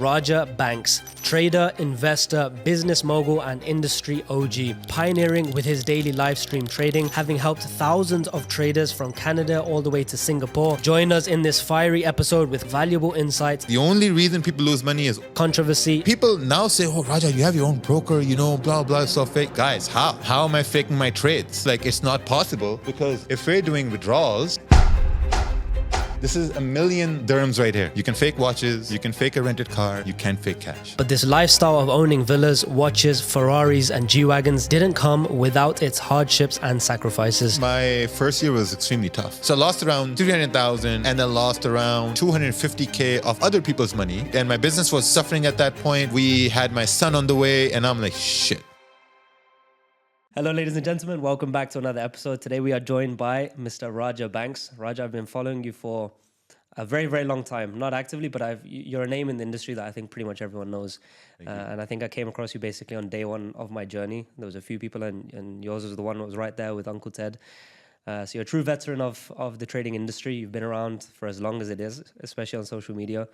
Raja Banks, trader, investor, business mogul, and industry OG, pioneering with his daily live stream trading, having helped thousands of traders from Canada all the way to Singapore. Join us in this fiery episode with valuable insights. The only reason people lose money is controversy. People now say, oh, Raja, you have your own broker, blah, blah, so fake. Guys, how? How am I faking my trades? Like, it's not possible, because if we're doing withdrawals, this is 1 million dirhams right here. You can fake watches, you can fake a rented car, you can't fake cash. But this lifestyle of owning villas, watches, Ferraris, and G-wagons didn't come without its hardships and sacrifices. My first year was extremely tough. So I lost around 300,000 and then lost around 250K of other people's money. And my business was suffering at that point. We had my son on the way and I'm like, shit. Hello, ladies and gentlemen. Welcome back to another episode. Today we are joined by Mr. Raja Banks. Raja, I've been following you for a very, very long time. Not actively, but you're a name in the industry that I think pretty much everyone knows. And I think I came across you basically on day one of my journey. There was a few people and yours was the one that was right there with Uncle Ted. So you're a true veteran of the trading industry. You've been around for as long as it is, especially on social media.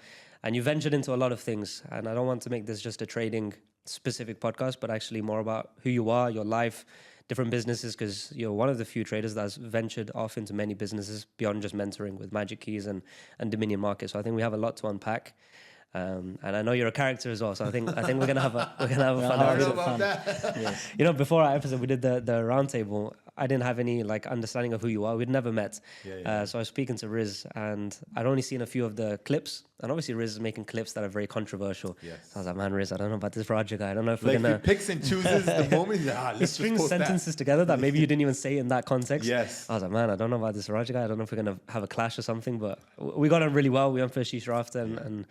And you ventured into a lot of things. And I don't want to make this just a trading specific podcast, but actually more about who you are, your life, different businesses, because you're one of the few traders that's ventured off into many businesses beyond just mentoring with Magic Keys and Dominion Market. So I think we have a lot to unpack. And I know you're a character as well, so I think we're gonna have a fun episode. Yeah. Before our episode, we did the roundtable. I didn't have any understanding of who you are. We'd never met, so I was speaking to Riz, and I'd only seen a few of the clips. And obviously, Riz is making clips that are very controversial. Yes. So I was like, man, Riz, I don't know about this Raja guy. I don't know if we're gonna. He picks and chooses the moment. He strings sentences together that maybe you didn't even say in that context. Yes. I was like, man, I don't know about this Raja guy. I don't know if we're gonna have a clash or something. But we got on really well. We went for a shisha after, and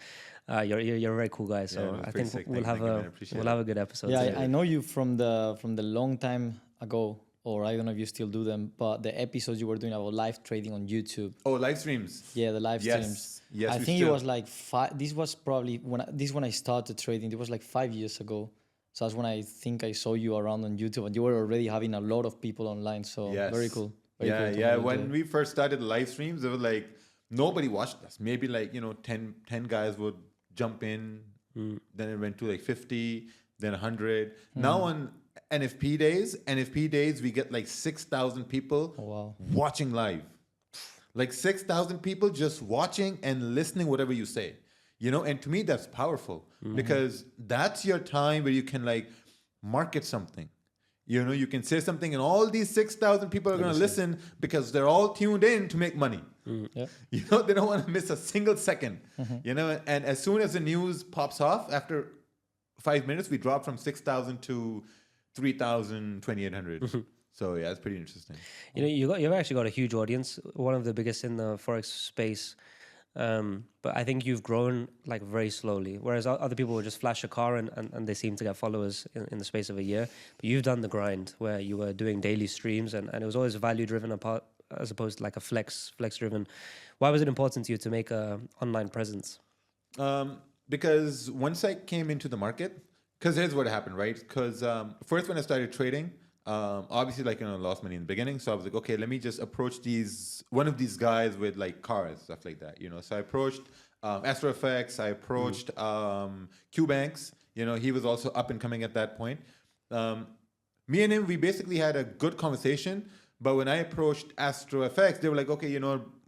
you're a very cool guy, so I think we'll have a good episode. Yeah, I know you from the long time ago, or I don't know if you still do them, but the episodes you were doing about live trading on YouTube. Oh, live streams. Yeah, the live streams. Yes, I think it was like this was probably when I started trading. It was like 5 years ago. So that's when I think I saw you around on YouTube, and you were already having a lot of people online. So very cool. Very cool When we first started the live streams, it was like nobody watched us. Maybe 10 guys would jump in, then it went to like 50, then 100. Now on NFP days, we get like 6,000 people watching live. Like 6,000 people just watching and listening whatever you say. And to me, that's powerful because that's your time where you can market something. You can say something and all these 6,000 people are going to listen because they're all tuned in to make money. Yeah. They don't want to miss a single second. And as soon as the news pops off, after 5 minutes, we drop from 6,000 to 3,000, 2,800. So yeah, it's pretty interesting. You've actually got a huge audience, one of the biggest in the forex space. But I think you've grown very slowly, whereas other people will just flash a car and they seem to get followers in the space of a year. But you've done the grind where you were doing daily streams and it was always value driven apart as opposed to a flex driven. Why was it important to you to make a online presence? Because once I came into the market, because here's what happened, right? Because first when I started trading, obviously lost money in the beginning. So I was like, okay, let me just approach one of these guys with cars, stuff like that, So I approached AstroFX, I approached QBanks, he was also up and coming at that point. Me and him, we basically had a good conversation. But when I approached AstroFX, they were like, okay,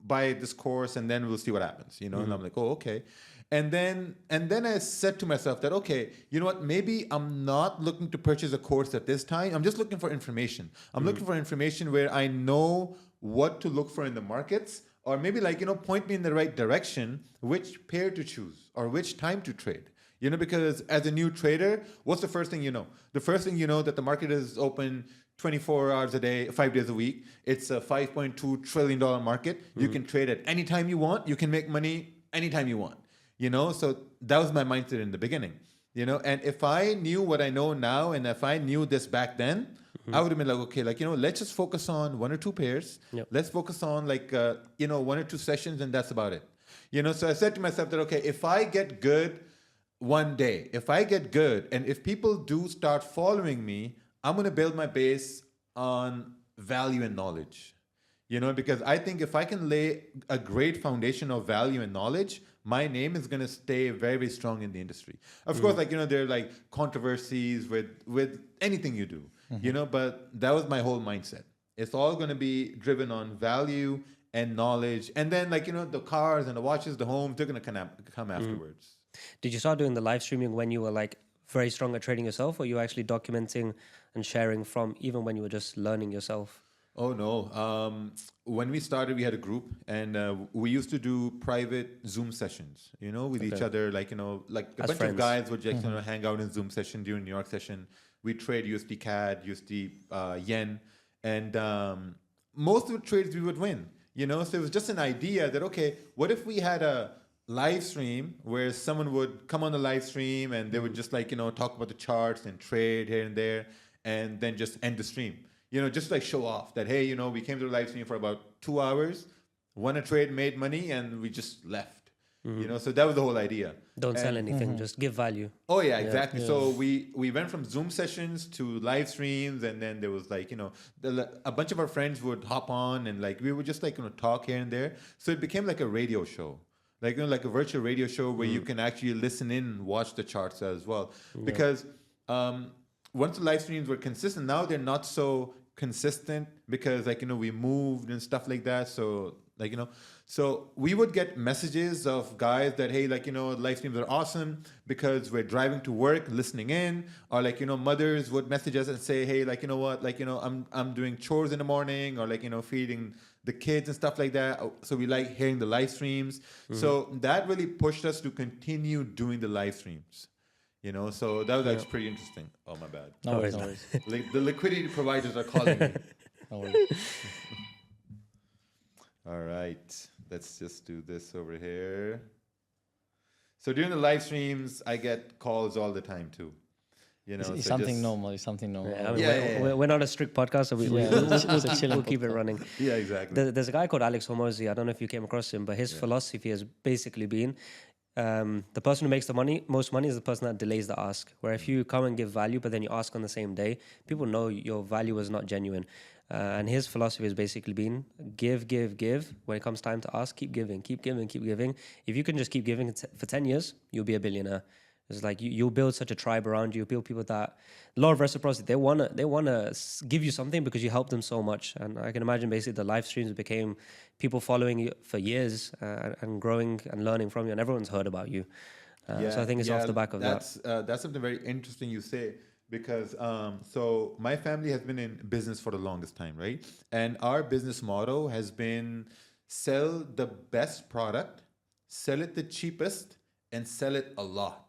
buy this course and then we'll see what happens, And I'm like, oh, okay. And then I said to myself that, okay, you know what, maybe I'm not looking to purchase a course at this time. I'm just looking for information. I'm looking for information where I know what to look for in the markets, or maybe point me in the right direction, which pair to choose or which time to trade. Because as a new trader, what's the first thing you know? The first thing you know that the market is open 24 hours a day, 5 days a week. It's a $5.2 trillion market. You can trade at any time you want. You can make money anytime you want. So that was my mindset in the beginning, and if I knew what I know now, and if I knew this back then, I would have been like, okay, let's just focus on 1 or 2 pairs. Yep. Let's focus on 1 or 2 sessions, and that's about it. So I said to myself that, okay, if I get good one day, and if people do start following me, I'm going to build my base on value and knowledge. Because I think if I can lay a great foundation of value and knowledge, my name is going to stay very, very strong in the industry. Of course, like, there are like controversies with anything you do, but that was my whole mindset. It's all going to be driven on value and knowledge. And then like, the cars and the watches, the homes, they're going to come afterwards. Did you start doing the live streaming when you were like very strong at trading yourself, or you were actually documenting and sharing from even when you were just learning yourself? Oh, no. When we started, we had a group, and we used to do private Zoom sessions, with each other. Like, like a As bunch friends. of guys would just hang out in Zoom session during New York session. We trade USD CAD, USD yen, and most of the trades we would win, So it was just an idea that, okay, what if we had a live stream where someone would come on the live stream and they would just like, talk about the charts and trade here and there, and then just end the stream. Just like show off that, hey, we came to the live stream for about 2 hours, won a trade, made money, and we just left. So that was the whole idea. Don't sell anything, just give value. Oh, yeah, exactly. Yeah. So we went from Zoom sessions to live streams, and then there was like, a bunch of our friends would hop on, and like we would just like, talk here and there. So it became like a radio show. Like, like a virtual radio show where you can actually listen in and watch the charts as well. Yeah. Because once the live streams were consistent, now they're not so consistent because like, we moved and stuff like that. So like, so we would get messages of guys that, hey, like, live streams are awesome because we're driving to work, listening in, or like, mothers would message us and say, hey, like, what, like, I'm doing chores in the morning, or like, feeding the kids and stuff like that. So we like hearing the live streams. So that really pushed us to continue doing the live streams. So that was actually pretty interesting. Oh, my bad. No worries. Like the liquidity providers are calling me. No worries. All right. Let's just do this over here. So during the live streams, I get calls all the time too. It's so something normal. It's something normal. Yeah, I mean, we're not a strict podcast, so we'll keep it running. Yeah, exactly. There's a guy called Alex Hormozy. I don't know if you came across him, but his philosophy has basically been the person who makes the most money is the person that delays the ask. Where if you come and give value, but then you ask on the same day, people know your value is not genuine. And his philosophy has basically been give. When it comes time to ask, keep giving. If you can just keep giving for 10 years, you'll be a billionaire. It's like you'll build such a tribe around you. Build people that law of reciprocity. They wanna give you something because you help them so much. And I can imagine basically the live streams became people following you for years and growing and learning from you, and everyone's heard about you. So I think it's off the back of that. That's something very interesting you say, because so my family has been in business for the longest time, right? And our business motto has been sell the best product, sell it the cheapest, and sell it a lot.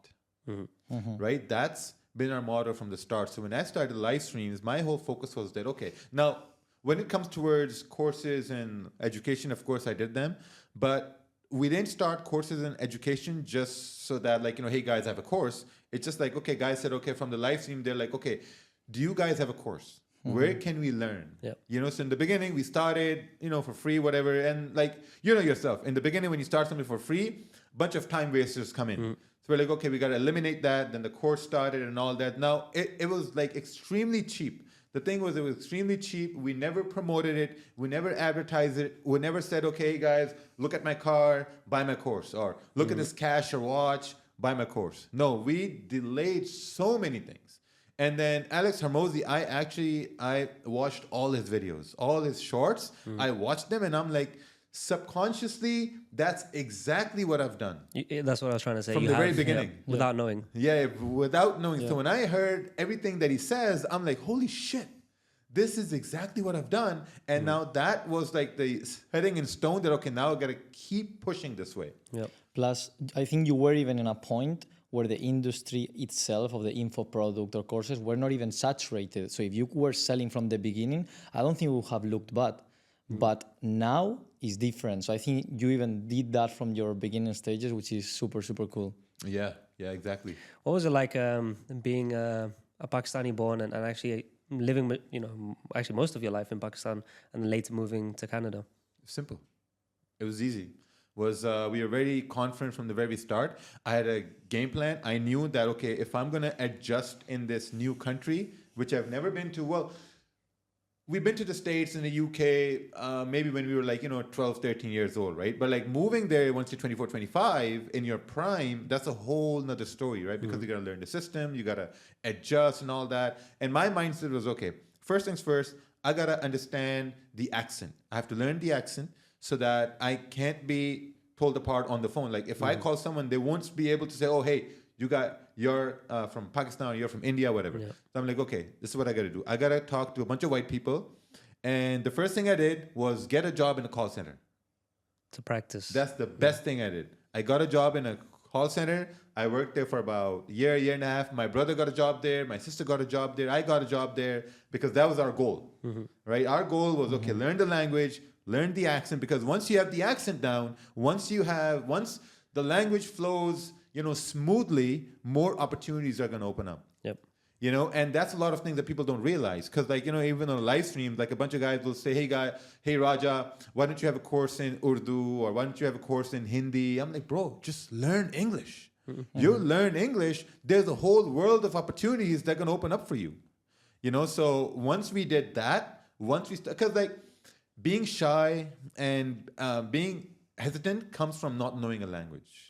Right? That's been our motto from the start. So when I started live streams, my whole focus was that, okay, now when it comes towards courses and education, of course I did them, but we didn't start courses and education just so that like, hey guys, I have a course. It's just like, okay, guys said, okay, from the live stream, they're like, okay, do you guys have a course? Where can we learn? Yeah. So in the beginning we started, for free, whatever. And like, yourself, in the beginning, when you start something for free, a bunch of time wasters come in. So we're like, okay, we got to eliminate that. Then the course started and all that. Now it was like extremely cheap. The thing was, it was extremely cheap. We never promoted it. We never advertised it. We never said, okay, guys, look at my car, buy my course. Or look at this cash or watch, buy my course. No, we delayed so many things. And then Alex Hormozy, I watched all his videos, all his shorts. I watched them and I'm like, subconsciously, that's exactly what I've done. That's what I was trying to say. From the very beginning. Without knowing. Yeah, without knowing. So when I heard everything that he says, I'm like, holy shit, this is exactly what I've done. And now that was like the setting in stone that, okay, now I got to keep pushing this way. Yep. Plus, I think you were even in a point where the industry itself of the info product or courses were not even saturated. So if you were selling from the beginning, I don't think it would have looked bad. But now is different. So I think you even did that from your beginning stages, which is super, super cool. Yeah, exactly. What was it like being a Pakistani born and actually living, actually most of your life in Pakistan and later moving to Canada? Simple. It was easy. We were very confident from the very start. I had a game plan. I knew that, okay, if I'm going to adjust in this new country, which I've never been to, well, we've been to the States and the UK, maybe when we were like, 12, 13 years old, right? But like moving there once you're 24, 25 in your prime, that's a whole nother story, right? Because you got to learn the system, you got to adjust and all that. And my mindset was, okay, first things first, I got to understand the accent. I have to learn the accent so that I can't be told apart on the phone. Like if I call someone, they won't be able to say, oh, hey, you're from Pakistan, or you're from India, whatever. Yeah. So I'm like, okay, this is what I got to do. I got to talk to a bunch of white people. And the first thing I did was get a job in a call center. To practice. That's the best thing I did. I got a job in a call center. I worked there for about a year and a half. My brother got a job there. My sister got a job there. I got a job there because that was our goal, right? Our goal was, okay, learn the language, learn the accent, because once you have the accent down, once the language flows, smoothly, more opportunities are going to open up. Yep. And that's a lot of things that people don't realize. Because even on live streams, like a bunch of guys will say, hey Raja, why don't you have a course in Urdu, or why don't you have a course in Hindi? I'm like, bro, just learn English. You learn English, there's a whole world of opportunities that are going to open up for you. So once we did that, because like being shy and being hesitant comes from not knowing a language.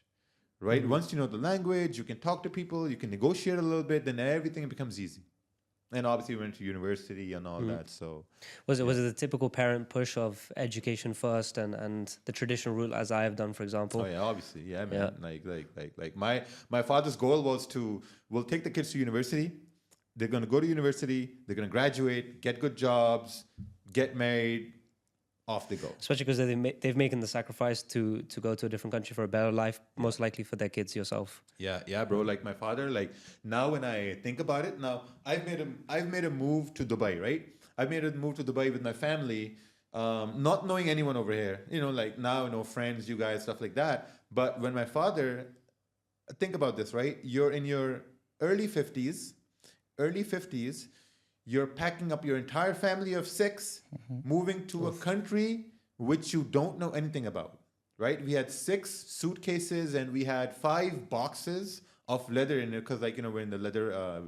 Right? Once you know the language, you can talk to people, you can negotiate a little bit, then everything becomes easy. And obviously we went to university and all that. So was it the typical parent push of education first and the traditional route, as I have done, for example? Oh yeah, obviously. Yeah, man. Yeah. Like my father's goal was we'll take the kids to university. They're gonna go to university, they're gonna graduate, get good jobs, get married, off they go. Especially because they've making the sacrifice to go to a different country for a better life, most likely for their kids yourself. Yeah, bro. Like my father, like now when I think about it, now I've made a move to Dubai, right? I've made a move to Dubai with my family, not knowing anyone over here. Like now, friends, you guys, stuff like that. But when my father, think about this, right? You're in your early 50s, you're packing up your entire family of 6, moving to a country which you don't know anything about, right? We had 6 suitcases and we had 5 boxes of leather in it because, we're in the leather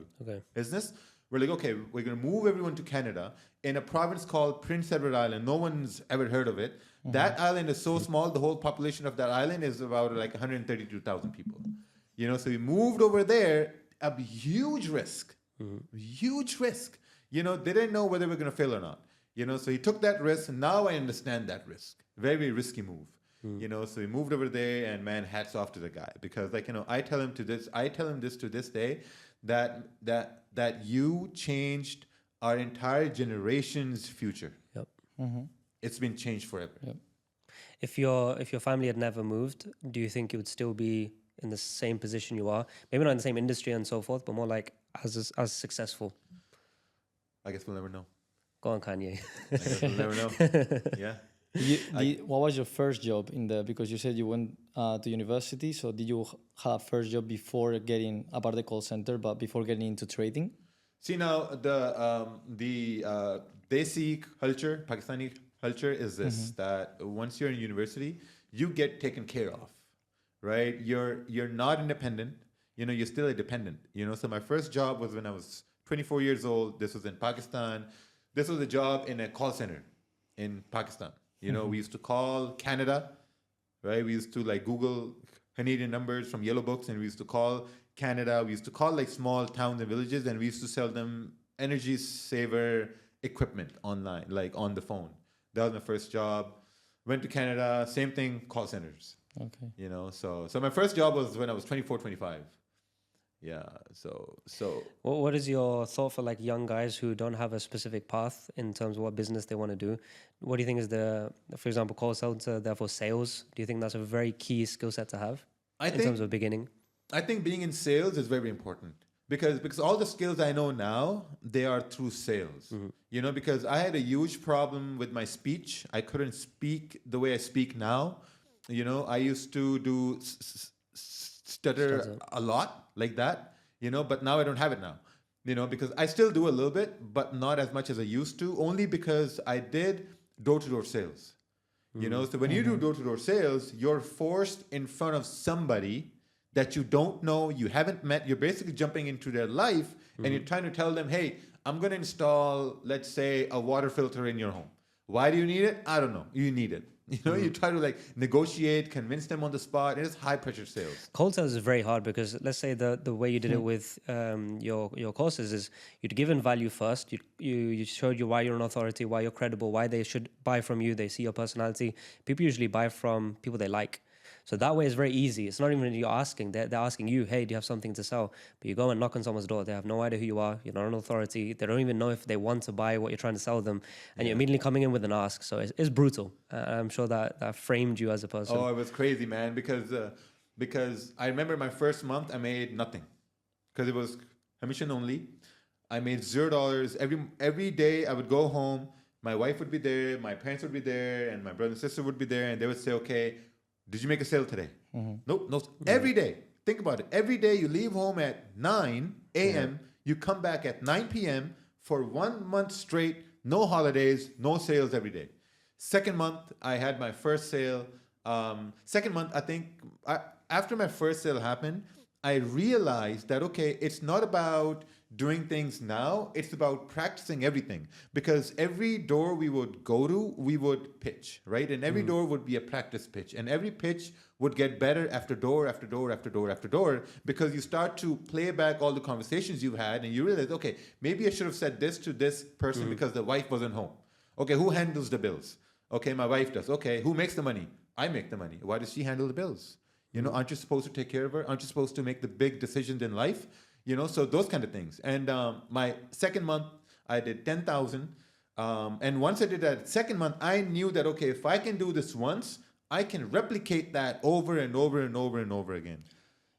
business. We're like, okay, we're going to move everyone to Canada in a province called Prince Edward Island. No one's ever heard of it. That island is so small, the whole population of that island is about like 132,000 people. So we moved over there, a huge risk. They didn't know whether we're going to fail or not. So he took that risk, and now I understand that risk. Very risky move. So he moved over there, and man, hats off to the guy, because I tell him this to this day, that you changed our entire generation's future. Yep. It's been changed forever. Yep. If your family had never moved, do you think you would still be in the same position you are? Maybe not in the same industry and so forth, but more like as successful. I guess we'll never know. Go on, Kanye. I guess we'll never know. Yeah. What was your first job because you said you went to university, so did you have first job before getting, apart the call center, but before getting into trading? See, now the Desi culture, Pakistani culture is this, that once you're in university, you get taken care of, right? You're not independent, you're still a dependent, So my first job was when I was 24 years old. This was in Pakistan. This was a job in a call center in Pakistan. We used to call Canada, right? We used to Google Canadian numbers from yellow books, and we used to call Canada. We used to call small towns and villages, and we used to sell them energy saver equipment online, on the phone. That was my first job. Went to Canada, same thing, call centers. Okay. So my first job was when I was 24, 25. Yeah. So. What is your thought for young guys who don't have a specific path in terms of what business they want to do? What do you think is for example, call center, therefore sales? Do you think that's a very key skill set to have in terms of beginning? I think being in sales is very important because all the skills I know now, they are through sales. Because I had a huge problem with my speech. I couldn't speak the way I speak now. I used to do stutter a lot like that, but now I don't have it now, because I still do a little bit, but not as much as I used to, only because I did door-to-door sales, So when you do door-to-door sales, you're forced in front of somebody that you don't know, you haven't met. You're basically jumping into their life and you're trying to tell them, hey, I'm going to install, let's say, a water filter in your home. Why do you need it? I don't know. You need it. You know, you try to like negotiate, convince them on the spot. It is high pressure sales. Cold sales is very hard because let's say the way you did it with your courses is you'd given value first. You showed you why you're an authority, why you're credible, why they should buy from you. They see your personality. People usually buy from people they like. So that way it's very easy. It's not even you're asking. They're asking you, hey, do you have something to sell? But you go and knock on someone's door. They have no idea who you are. You're not an authority. They don't even know if they want to buy what you're trying to sell them. And you're immediately coming in with an ask. So it's brutal. I'm sure that framed you as a person. Oh, it was crazy, man. Because I remember my first month, I made nothing. Because it was commission only. I made $0. Every day I would go home. My wife would be there. My parents would be there. And my brother and sister would be there. And they would say, okay, did you make a sale today? Nope. No. Every day. Think about it. Every day you leave home at 9 a.m. You come back at 9 p.m. for 1 month straight. No holidays, no sales every day. Second month, I had my first sale. Second month, I think after my first sale happened, I realized that, okay, it's not about doing things now. It's about practicing everything. Because every door we would go to, we would pitch, right? And every door would be a practice pitch. And every pitch would get better after door, after door, after door, after door. Because you start to play back all the conversations you've had and you realize, okay, maybe I should have said this to this person because the wife wasn't home. Okay, who handles the bills? Okay, my wife does. Okay, who makes the money? I make the money. Why does she handle the bills? You know, aren't you supposed to take care of her? Aren't you supposed to make the big decisions in life? You know, so those kind of things. And my second month, I did 10,000. And once I did that second month, I knew that, okay, if I can do this once, I can replicate that over and over and over and over again.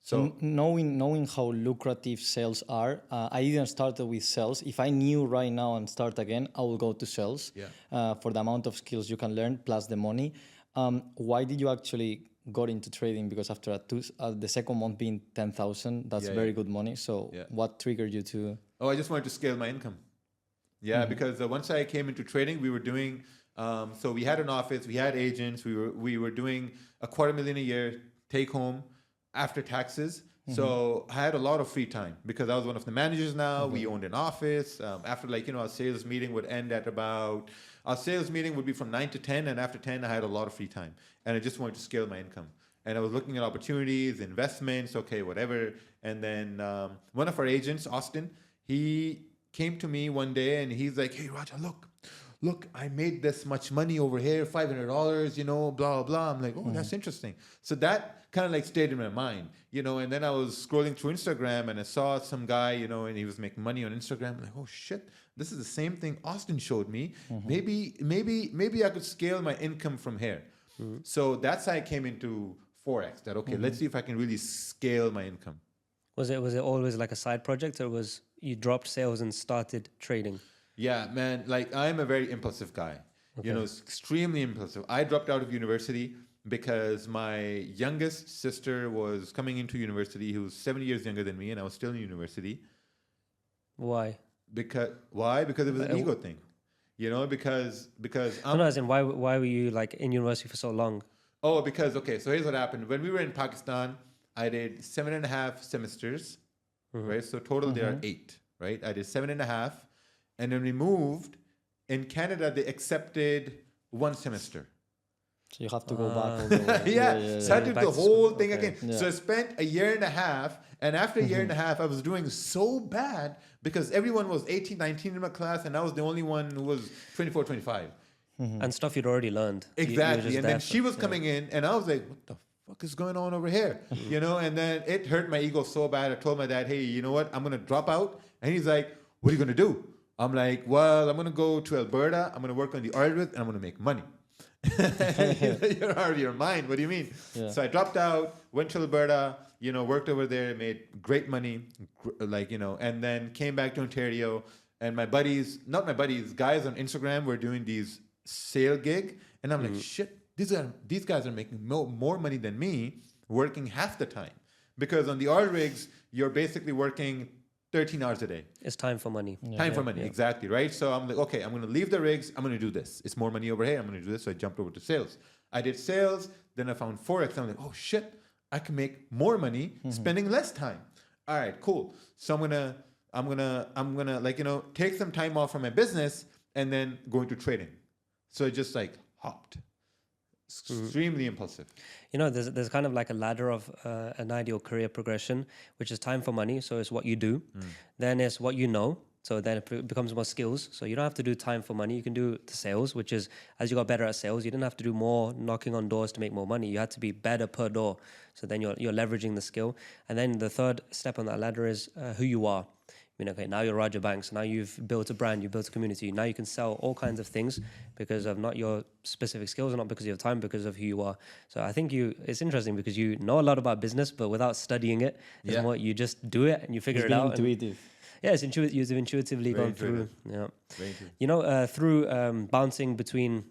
So knowing how lucrative sales are, I didn't start with sales. If I knew right now and start again, I will go to sales for the amount of skills you can learn plus the money. Why did you actually got into trading? Because after the second month being 10,000, that's very good money. So what triggered you to? Oh, I just wanted to scale my income. Yeah, because once I came into trading, we were doing. So we had an office, we had agents, we were doing $250,000 a year take home after taxes. So I had a lot of free time because I was one of the managers now. We owned an office. After our sales meeting would end at our sales meeting would be from 9 to 10. And after 10, I had a lot of free time. And I just wanted to scale my income. And I was looking at opportunities, investments, okay, whatever. And then one of our agents, Austin, he came to me one day and he's like, hey, Raja, look, I made this much money over here, $500, blah, blah, blah. I'm like, oh, that's interesting. So that kind of like stayed in my mind, and then I was scrolling through Instagram and I saw some guy, and he was making money on Instagram. I'm like, oh shit, this is the same thing Austin showed me. Maybe I could scale my income from here. So that's how I came into forex. That okay, let's see if I can really scale my income. Was it always like a side project, or was you dropped sales and started trading? Yeah, man. Like I'm a very impulsive guy. Okay. Extremely impulsive. I dropped out of university because my youngest sister was coming into university, who was 7 years younger than me, and I was still in university. Why? Because it was an ego thing. Because I'm not asking why were you like in university for so long? Oh, because so here's what happened. When we were in Pakistan, I did 7.5 semesters, right? So total there are 8, right? I did 7.5, and then we moved. In Canada, they accepted 1 semester. So you have to go back. So I did the whole thing again. Yeah. So I spent a year and a half. And after a year and a half, I was doing so bad because everyone was 18, 19 in my class. And I was the only one who was 24, 25. And stuff you'd already learned. Exactly. And then she was coming in and I was like, what the fuck is going on over here? And then it hurt my ego so bad. I told my dad, hey, you know what? I'm going to drop out. And he's like, what are you going to do? I'm like, well, I'm going to go to Alberta. I'm going to work on the oil rig and I'm going to make money. You're out of your mind. What do you mean? Yeah. So I dropped out, went to Alberta, worked over there, made great money, and then came back to Ontario. And my buddies, not my buddies, guys on Instagram were doing these sale gig. And I'm like, shit, these guys are making more money than me, working half the time. Because on the oil rigs, you're basically working 13 hours a day. It's time for money. Time for money, exactly, right? So I'm like, okay, I'm going to leave the rigs. I'm going to do this. It's more money over here. I'm going to do this. So I jumped over to sales. I did sales. Then I found forex. I'm like, oh shit, I can make more money spending less time. All right, cool. So I'm gonna like, take some time off from my business and then go into trading. So it just like hopped. Extremely impulsive. There's kind of like a ladder of an ideal career progression, which is time for money. So it's what you do. Then it's what you know. So then it becomes more skills. So you don't have to do time for money. You can do the sales, which is as you got better at sales, you didn't have to do more knocking on doors to make more money. You had to be better per door. So then you're leveraging the skill. And then the third step on that ladder is who you are. Okay, now you're Raja Banks. Now you've built a brand, you've built a community. Now you can sell all kinds of things because of not your specific skills, or not because of your time, because of who you are. So I think it's interesting because you know a lot about business, but without studying it, you just do it and you figure it out. Intuitive. It's intuitive. You've intuitively gone through. Yeah, through bouncing between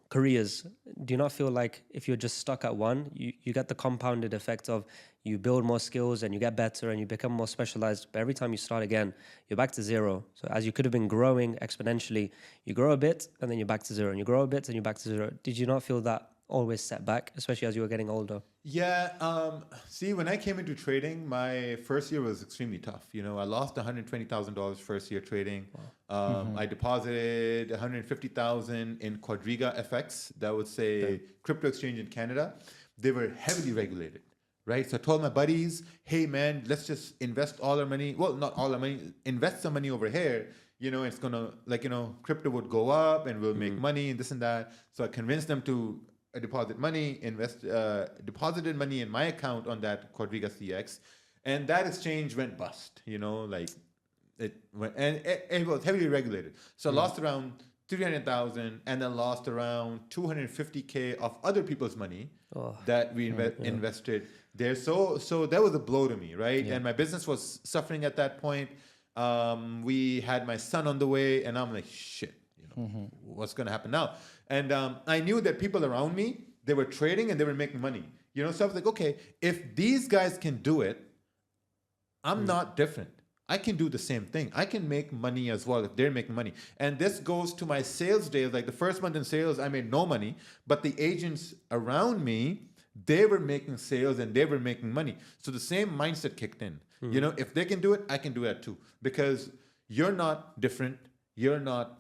careers, do you not feel like if you're just stuck at one, you get the compounded effect of you build more skills and you get better and you become more specialized, but every time you start again, you're back to zero. So as you could have been growing exponentially, you grow a bit and then you're back to zero, and you grow a bit and you're back to zero. Did you not feel that always set back, especially as you were getting older? Yeah. See, when I came into trading, my first year was extremely tough. I lost $120,000 first year trading. Wow. I deposited $150,000 in Quadriga FX. That would say crypto exchange in Canada. They were heavily regulated. Right. So I told my buddies, hey, man, let's just invest all our money. Well, not all our money, invest some money over here. It's going to, crypto would go up and we'll make money and this and that. So I convinced them to deposit money, deposited money in my account on that Quadriga CX. And that exchange went bust, it went, and it was heavily regulated. So I lost around 300,000 and then lost around 250K of other people's money that we invested there. So that was a blow to me, right? Yeah. And my business was suffering at that point. We had my son on the way, and I'm like, shit, what's going to happen now? And I knew that people around me, they were trading and they were making money. So I was like, okay, if these guys can do it, I'm not different. I can do the same thing. I can make money as well if they're making money. And this goes to my sales days. Like the first month in sales, I made no money, but the agents around me, they were making sales and they were making money. So the same mindset kicked in. If they can do it, I can do that too. Because you're not different. You're not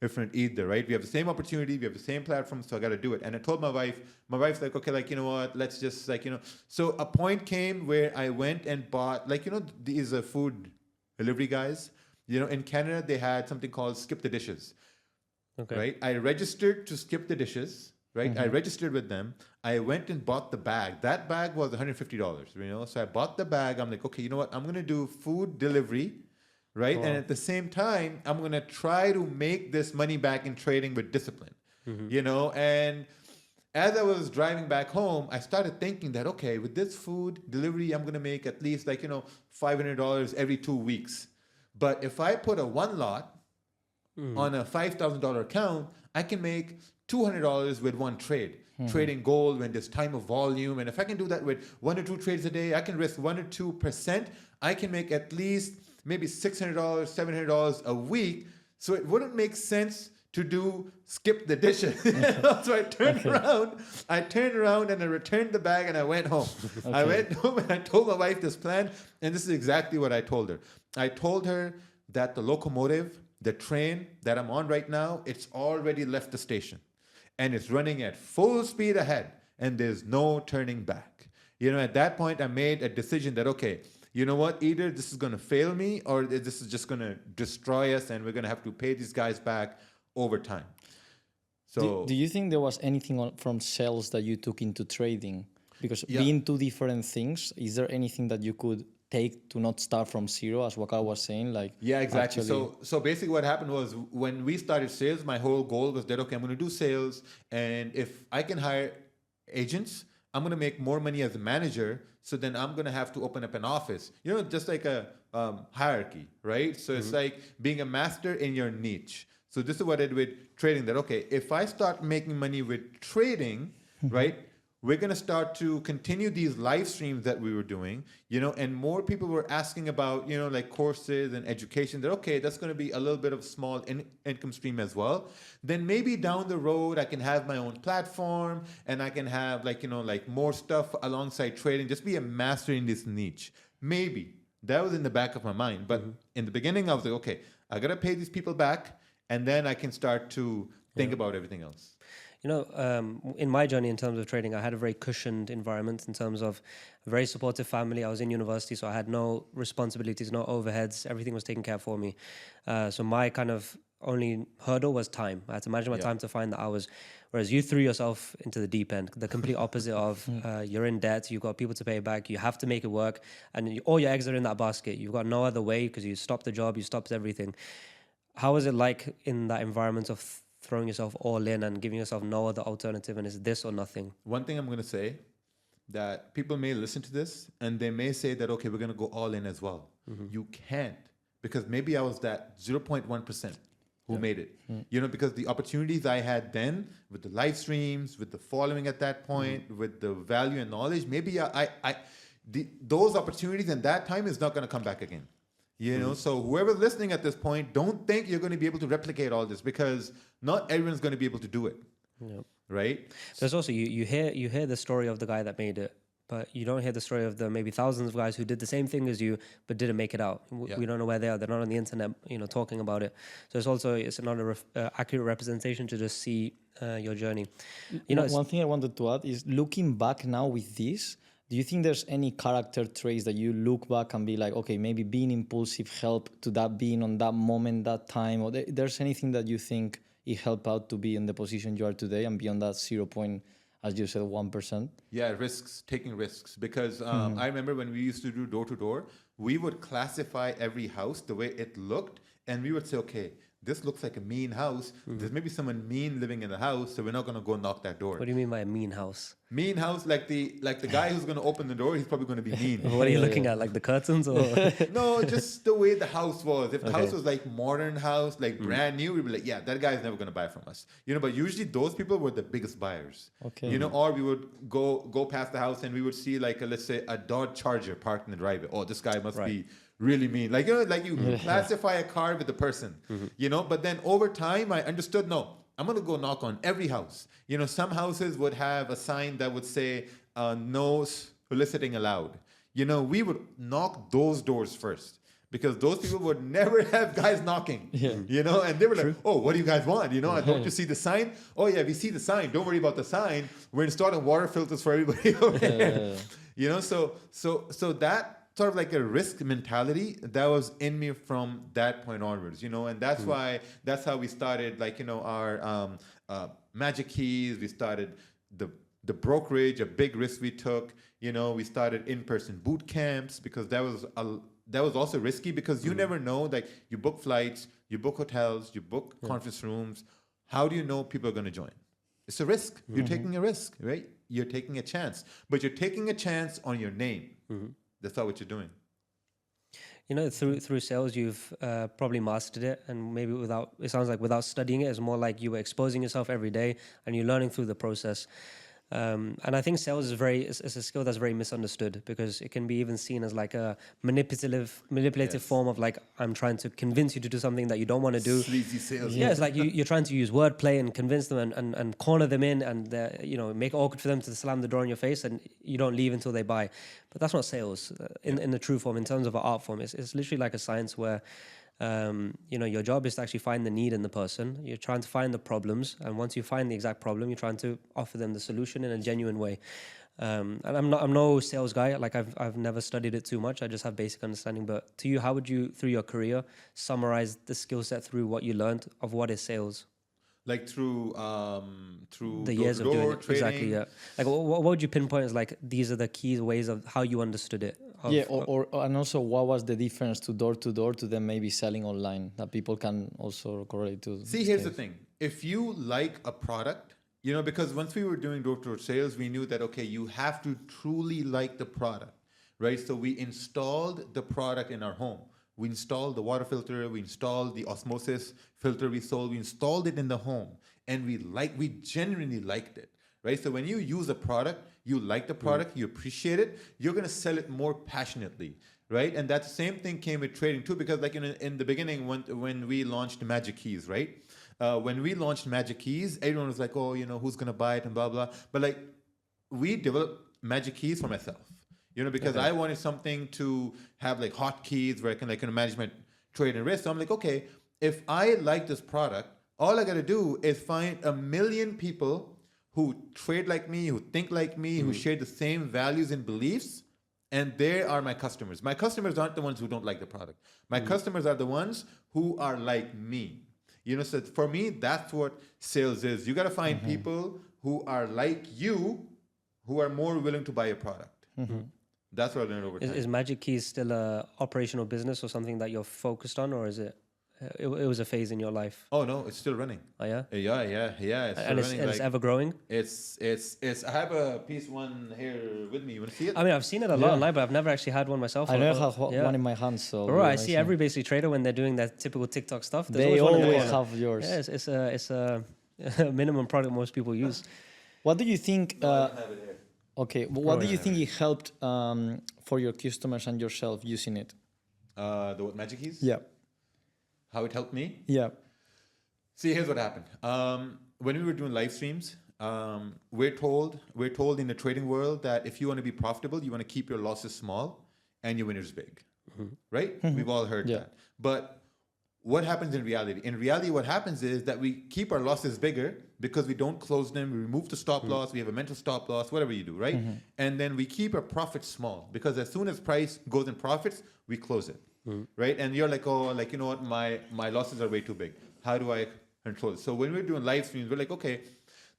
different either, right? We have the same opportunity. We have the same platform. So I got to do it. And I told my wife's like, okay, you know what? Let's just So a point came where I went and bought, these food delivery guys. In Canada, they had something called Skip the Dishes. Okay. Right? I registered to Skip the Dishes. Right? I registered with them. I went and bought the bag. That bag was $150, So I bought the bag. I'm like, okay, you know what? I'm going to do food delivery, right? Oh. And at the same time, I'm going to try to make this money back in trading with discipline, And as I was driving back home, I started thinking that, okay, with this food delivery, I'm going to make at least $500 every 2 weeks. But if I put a one lot on a $5,000 account, I can make $200 with one trade. Trading gold when there's time of volume. And if I can do that with 1 or 2 trades a day, I can risk 1 or 2%. I can make at least maybe $600, $700 a week. So it wouldn't make sense to skip the dishes. So I turned around and I returned the bag and I went home. Okay. I went home and I told my wife this plan. And this is exactly what I told her. I told her that the locomotive, the train that I'm on right now, it's already left the station. And it's running at full speed ahead, and there's no turning back. At that point, I made a decision that, okay, you know what? Either this is going to fail me, or this is just going to destroy us, and we're going to have to pay these guys back over time. So, do you think there was anything from sales that you took into trading? Because being two different things, is there anything that you could take to not start from zero, as Waka was saying? Exactly. So basically what happened was when we started sales, my whole goal was that, okay, I'm going to do sales. And if I can hire agents, I'm going to make more money as a manager. So then I'm going to have to open up an office, just like a hierarchy, right? So it's like being a master in your niche. So this is what I did with trading, that, okay, if I start making money with trading, right? we're going to start to continue these live streams that we were doing, and more people were asking about, like courses and education, that, okay, that's going to be a little bit of small income stream as well. Then maybe down the road, I can have my own platform and I can have like more stuff alongside trading, just be a master in this niche. Maybe that was in the back of my mind. But in the beginning, I was like, okay, I got to pay these people back and then I can start to think about everything else. In my journey in terms of trading, I had a very cushioned environment in terms of a very supportive family. I was in university, so I had no responsibilities, no overheads. Everything was taken care of for me. So my kind of only hurdle was time. I had to manage my time to find the hours. Whereas you threw yourself into the deep end, the complete opposite of you're in debt, you've got people to pay back, you have to make it work, and all your eggs are in that basket. You've got no other way because you stopped the job, you stopped everything. How was it like in that environment of throwing yourself all in and giving yourself no other alternative, and it's this or nothing? One thing I'm going to say, that people may listen to this and they may say that, okay, we're going to go all in as well. You can't, because maybe I was that 0.1% who made it. Because the opportunities I had then with the live streams, with the following at that point, with the value and knowledge, maybe those opportunities in that time is not going to come back again. So whoever's listening at this point, don't think you're going to be able to replicate all this, because not everyone's going to be able to do it. Right? There's also, you hear the story of the guy that made it, but you don't hear the story of the maybe thousands of guys who did the same thing as you but didn't make it out. We don't know where they are. They're not on the internet, talking about it. So it's not a accurate representation to just see your journey. One thing I wanted to add is, looking back now with this, do you think there's any character traits that you look back and be like, okay, maybe being impulsive helped to that, being on that moment, that time, or there's anything that you think it helped out to be in the position you are today and be on that 0. As you said, 1%? Yeah, taking risks. Because I remember when we used to do door to door, we would classify every house the way it looked, and we would say, okay, this looks like a mean house. There's maybe someone mean living in the house, so we're not going to go knock that door. What do you mean by a mean house? Mean house, like the guy who's going to open the door, he's probably going to be mean. What are you looking at, like the curtains? Or No, just the way the house was. If the house was like modern house, like brand new, we'd be like, yeah, that guy's never going to buy from us. But usually those people were the biggest buyers. Okay. Or we would go past the house and we would see like let's say a Dodge Charger parked in the driveway. Oh, this guy must be really mean. Like you classify a car with the person. But then over time I understood, no, I'm going to go knock on every house. Some houses would have a sign that would say, no soliciting allowed. We would knock those doors first, because those people would never have guys knocking, and they were like, oh, what do you guys want? Don't you see the sign? Oh yeah, we see the sign. Don't worry about the sign. We're installing water filters for everybody over here. So that sort of like a risk mentality that was in me from that point onwards, and that's how we started our magic keys. We started the brokerage, a big risk we took. We started in-person boot camps, because that was also risky, because you never know, like you book flights, you book hotels, you book conference rooms. How do you know people are going to join? It's a risk. You're taking a risk, right? You're taking a chance, but you're taking a chance on your name. That's not what you're doing. Through sales, you've probably mastered it, and maybe without studying it, it's more like you were exposing yourself every day and you're learning through the process. And I think sales is a skill that's very misunderstood, because it can be even seen as like a manipulative form of like, I'm trying to convince you to do something that you don't want to do. Sleazy sales. Yeah, it's like you're trying to use wordplay and convince them and corner them in, and make it awkward for them to slam the door in your face, and you don't leave until they buy. But that's not sales in the true form. In terms of an art form, it's literally like a science where your job is to actually find the need in the person. You're trying to find the problems, and once you find the exact problem, you're trying to offer them the solution in a genuine way. And I'm no sales guy. Like I've never studied it too much. I just have basic understanding. But to you, how would you, through your career, summarize the skill set through what you learned of what is sales? Like through the years of doing it. Exactly, yeah. Like what would you pinpoint as like, these are the key ways of how you understood it? And also, what was the difference to door to them maybe selling online, that people can also correlate to? See, here's the thing. If you like a product, because once we were doing door-to-door sales, we knew that, okay, you have to truly like the product, right? So we installed the product in our home. We installed the water filter, we installed the osmosis filter we sold, we installed it in the home, and we genuinely liked it, right? So when you use a product, you like the product, you appreciate it, you're going to sell it more passionately, right? And that same thing came with trading too, because like in the beginning when we launched Magic Keys, right? When we launched Magic Keys, everyone was like, oh, who's going to buy it and blah, blah. But like we developed Magic Keys for myself, because I wanted something to have like hotkeys where I can like manage my trade and risk. So I'm like, okay, if I like this product, all I got to do is find 1 million people who trade like me, who think like me, who share the same values and beliefs, and they are my customers. My customers aren't the ones who don't like the product. My customers are the ones who are like me. So for me, that's what sales is. You got to find people who are like you, who are more willing to buy a product. That's what I learned over time. Is Magic Keys still a operational business or something that you're focused on, or is it? It was a phase in your life. Oh no, it's still running. Oh yeah. Yeah. It's And it's ever growing. It's. I have a piece one here with me. You want to see it? I mean, I've seen it a lot online, but I've never actually had one myself. I never have one in my hands. So I see every basically trader when they're doing that typical TikTok stuff. They always have yours. Yeah, it's a minimum product most people use. What do you think? No, I don't have it here. Okay, what do you think it helped for your customers and yourself using it? The what, Magic Keys? Yeah. How it helped me? Yeah. See, here's what happened. When we were doing live streams, we're told in the trading world that if you want to be profitable, you want to keep your losses small and your winners big, right? We've all heard that. But what happens in reality? In reality, what happens is that we keep our losses bigger because we don't close them. We remove the stop loss. We have a mental stop loss, whatever you do, right? And then we keep our profits small because as soon as price goes in profits, we close it. Right? And you're like, oh, like, you know what? My losses are way too big. How do I control it? So when we're doing live streams, we're like, okay,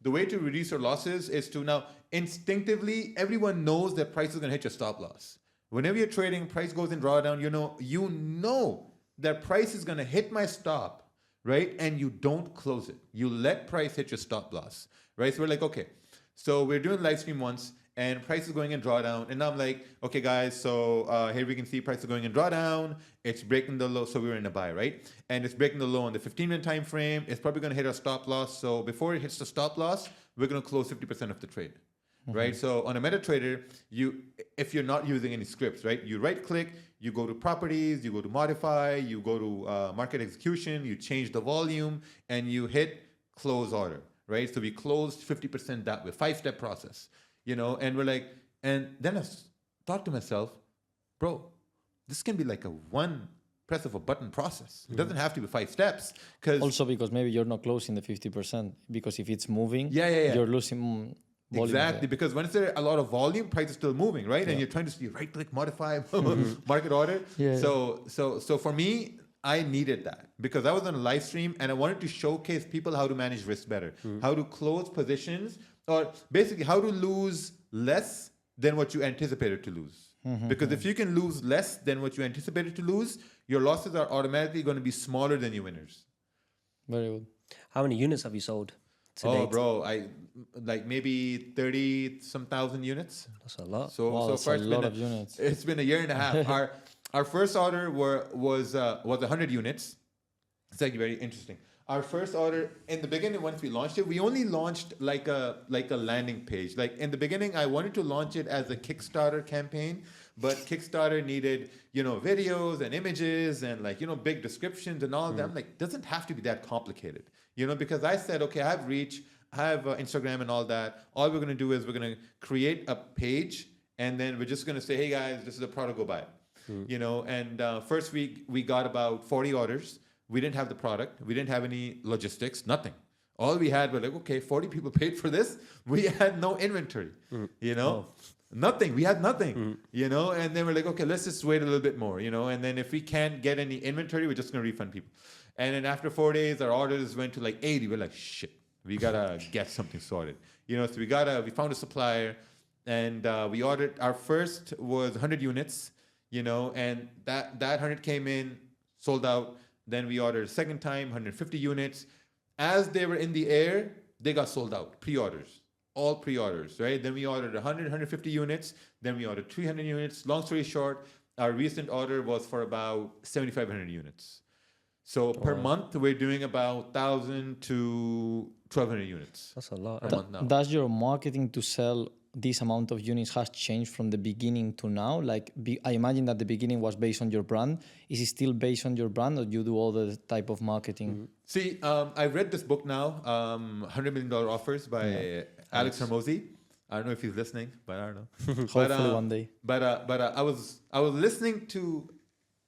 the way to reduce your losses is to now instinctively, everyone knows that price is going to hit your stop loss. Whenever you're trading, price goes in drawdown, you know that price is going to hit my stop, right? And you don't close it. You let price hit your stop loss, right? So we're like, okay, so we're doing live stream once. And price is going in drawdown. And now I'm like, okay, guys, so here we can see price is going in drawdown. It's breaking the low. So we were in a buy, right? And it's breaking the low on the 15-minute time frame. It's probably going to hit our stop loss. So before it hits the stop loss, we're going to close 50% of the trade, right? So on a MetaTrader, if you're not using any scripts, right? You right click, you go to properties, you go to modify, you go to market execution, you change the volume, and you hit close order, right? So we closed 50% that way, 5-step process. And we're like, and then I thought to myself, bro, this can be like a one press of a button process. It doesn't have to be 5 steps. Also because maybe you're not closing the 50%, because if it's moving, you're losing volume. Exactly, because when there's a lot of volume, price is still moving, right? And you're trying to see right click, modify, market order. So for me, I needed that because I was on a live stream and I wanted to showcase people how to manage risk better, how to close positions, or basically how to lose less than what you anticipated to lose. Because if you can lose less than what you anticipated to lose, your losses are automatically going to be smaller than your winners. Very good. How many units have you sold to date? Bro, I like maybe 30-some thousand units. That's a lot. So that's a lot of units. It's been a year and a half. Our first order was 100 units. It's like very interesting. Our first order in the beginning, once we launched it, we only launched like a landing page. Like in the beginning, I wanted to launch it as a Kickstarter campaign, but Kickstarter needed, videos and images and big descriptions and all that. I'm like, doesn't have to be that complicated, because I said, okay, I have reach, I have Instagram and all that. All we're going to do is we're going to create a page and then we're just going to say, hey guys, this is a product, go buy it. And first week we got about 40 orders. We didn't have the product. We didn't have any logistics, nothing. All we had were like, okay, 40 people paid for this. We had no inventory, nothing. We had nothing, and then we're like, okay, let's just wait a little bit more, and then if we can't get any inventory, we're just going to refund people. And then after 4 days, our orders went to like 80. We're like, shit, we got to get something sorted, so we found a supplier and we ordered, our first was 100 units, and that 100 came in, sold out. Then we ordered a second time, 150 units. As they were in the air, they got sold out, pre-orders, all pre-orders, right? Then we ordered 100, 150 units. Then we ordered 300 units. Long story short, our recent order was for about 7,500 units. So per month, we're doing about 1,000 to 1,200 units. That's a lot. Per month now. Does your marketing to sell this amount of units has changed from the beginning to now? Like, I imagine that the beginning was based on your brand. Is it still based on your brand, or you do all the type of marketing? See, I read this book now, $100 million Offers by Alex Hormozi. I don't know if he's listening, but I don't know. Hopefully one day. But I was listening to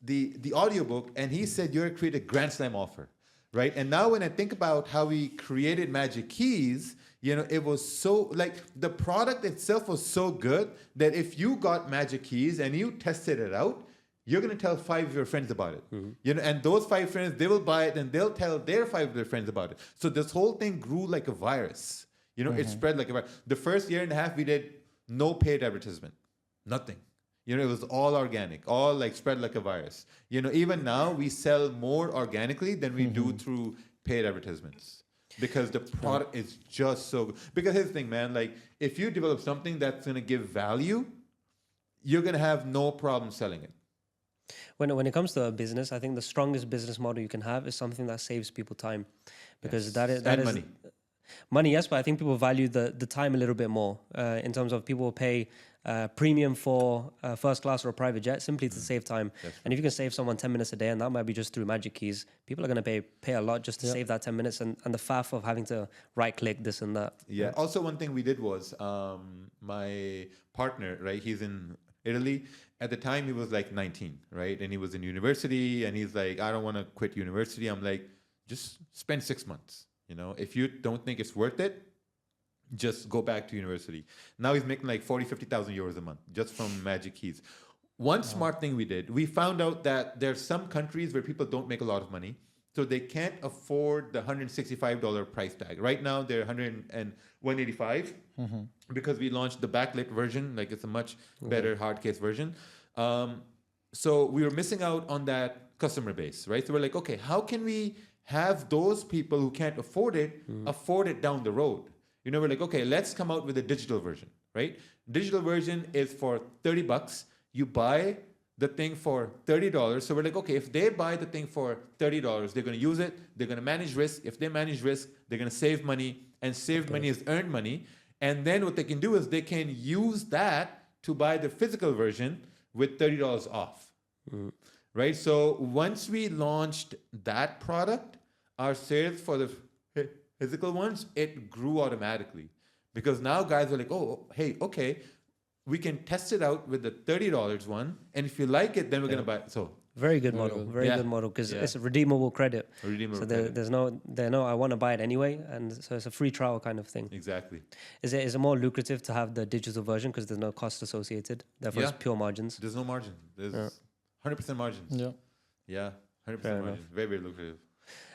the audiobook, and he said you're create a Grand Slam offer, right? And now when I think about how we created Magic Keys, you know, it was so, like, the product itself was so good that if you got Magic Keys and you tested it out, you're going to tell 5 of your friends about it. You know, and those 5 friends, they will buy it and they'll tell their 5 of their friends about it. So this whole thing grew like a virus. You know, it spread like a virus. The first year and a half, we did no paid advertisement, nothing. You know, it was all organic, all like spread like a virus. You know, even now we sell more organically than we do through paid advertisements. Because the product is just so good. Because here's the thing, man, like, if you develop something that's going to give value, you're going to have no problem selling it. When it comes to a business, I think the strongest business model you can have is something that saves people time, because that is money. Money, yes, but I think people value the time a little bit more, in terms of people will pay premium for first class or a private jet simply to save time. And if you can save someone 10 minutes a day, and that might be just through Magic Keys, people are going to pay a lot just to save that 10 minutes and the faff of having to right click this and that. Yeah. Also, one thing we did was my partner, right? He's in Italy. At the time, he was like 19, right? And he was in university, and he's like, I don't want to quit university. I'm like, just spend 6 months. You know, if you don't think it's worth it, just go back to university. Now he's making like 40, 50,000 euros a month just from Magic Keys. One smart thing we did, we found out that there's some countries where people don't make a lot of money, so they can't afford the $165 price tag. Right now, they're $185 because we launched the backlit version. Like, it's a much better hard case version. So we were missing out on that customer base, right? So we're like, okay, how can we have those people who can't afford it down the road? You know, we're like, okay, let's come out with a digital version, right? Digital version is for $30. You buy the thing for $30. So we're like, okay, if they buy the thing for $30, they're going to use it. They're going to manage risk. If they manage risk, they're going to save money, and saved money is earned money. And then what they can do is they can use that to buy the physical version with $30 off, right? So once we launched that product, our sales for the physical ones, it grew automatically, because now guys are like, oh, hey, okay, we can test it out with the $30 one, and if you like it, then we're gonna buy it. So very good model, very good model, because it's a redeemable credit. So there's no, I want to buy it anyway, and so it's a free trial kind of thing. Exactly. Is it more lucrative to have the digital version because there's no cost associated? Therefore, it's pure margins. There's no margin. There's 100% margins. Yeah, 100% margins. Very, very lucrative.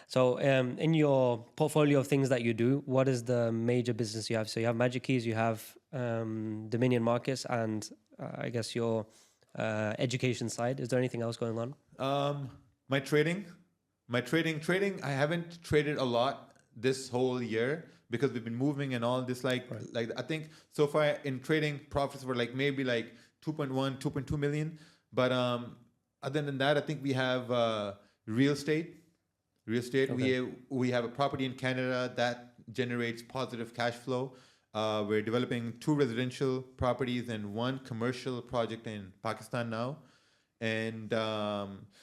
So in your portfolio of things that you do, what is the major business you have? So you have Magic Keys, you have Dominion Markets, and I guess your education side. Is there anything else going on? My trading, I haven't traded a lot this whole year because we've been moving and all this. Like I think so far in trading, profits were like maybe like 2.2 million. But other than that, I think we have real estate. Okay. We have a property in Canada that generates positive cash flow. We're developing 2 residential properties and 1 commercial project in Pakistan now. And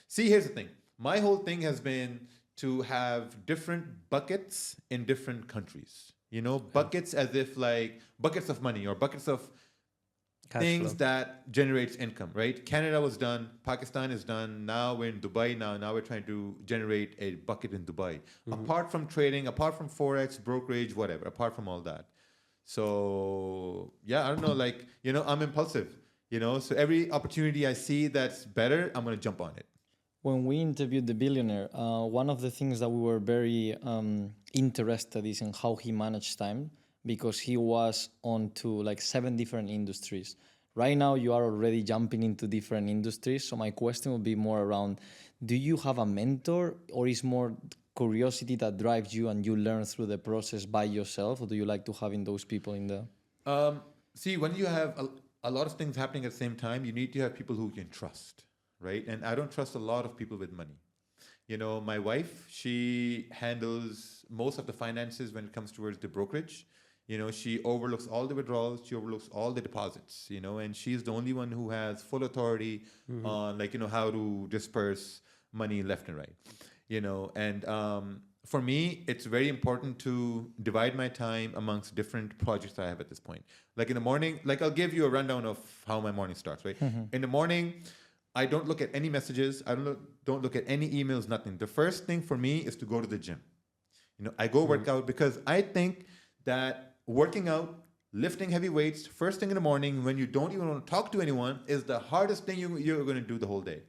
see, here's the thing. My whole thing has been to have different buckets in different countries. You know, buckets as if like buckets of money or buckets of things that generates income, right? Canada was done, Pakistan is done, now we're in Dubai now we're trying to generate a bucket in Dubai. Apart from trading, apart from forex, brokerage, whatever, apart from all that. So yeah, I don't know, like, you know, I'm impulsive, you know, so every opportunity I see that's better, I'm going to jump on it. When we interviewed the billionaire, one of the things that we were very interested is in how he managed time, because he was on to like 7 different industries. Right now, you are already jumping into different industries. So my question would be more around, do you have a mentor, or is more curiosity that drives you and you learn through the process by yourself? Or do you like to having those people in the... See, when you have a lot of things happening at the same time, you need to have people who you can trust, right? And I don't trust a lot of people with money. My wife, she handles most of the finances when it comes towards the brokerage. She overlooks all the withdrawals, she overlooks all the deposits, and she's the only one who has full authority on how to disperse money left and right. And for me, it's very important to divide my time amongst different projects I have at this point. Like in the morning, I'll give you a rundown of how my morning starts, right? In the morning, I don't look at any messages. I don't look at any emails, nothing. The first thing for me is to go to the gym. I go work out because I think that working out, lifting heavy weights, first thing in the morning when you don't even want to talk to anyone is the hardest thing you're going to do the whole day.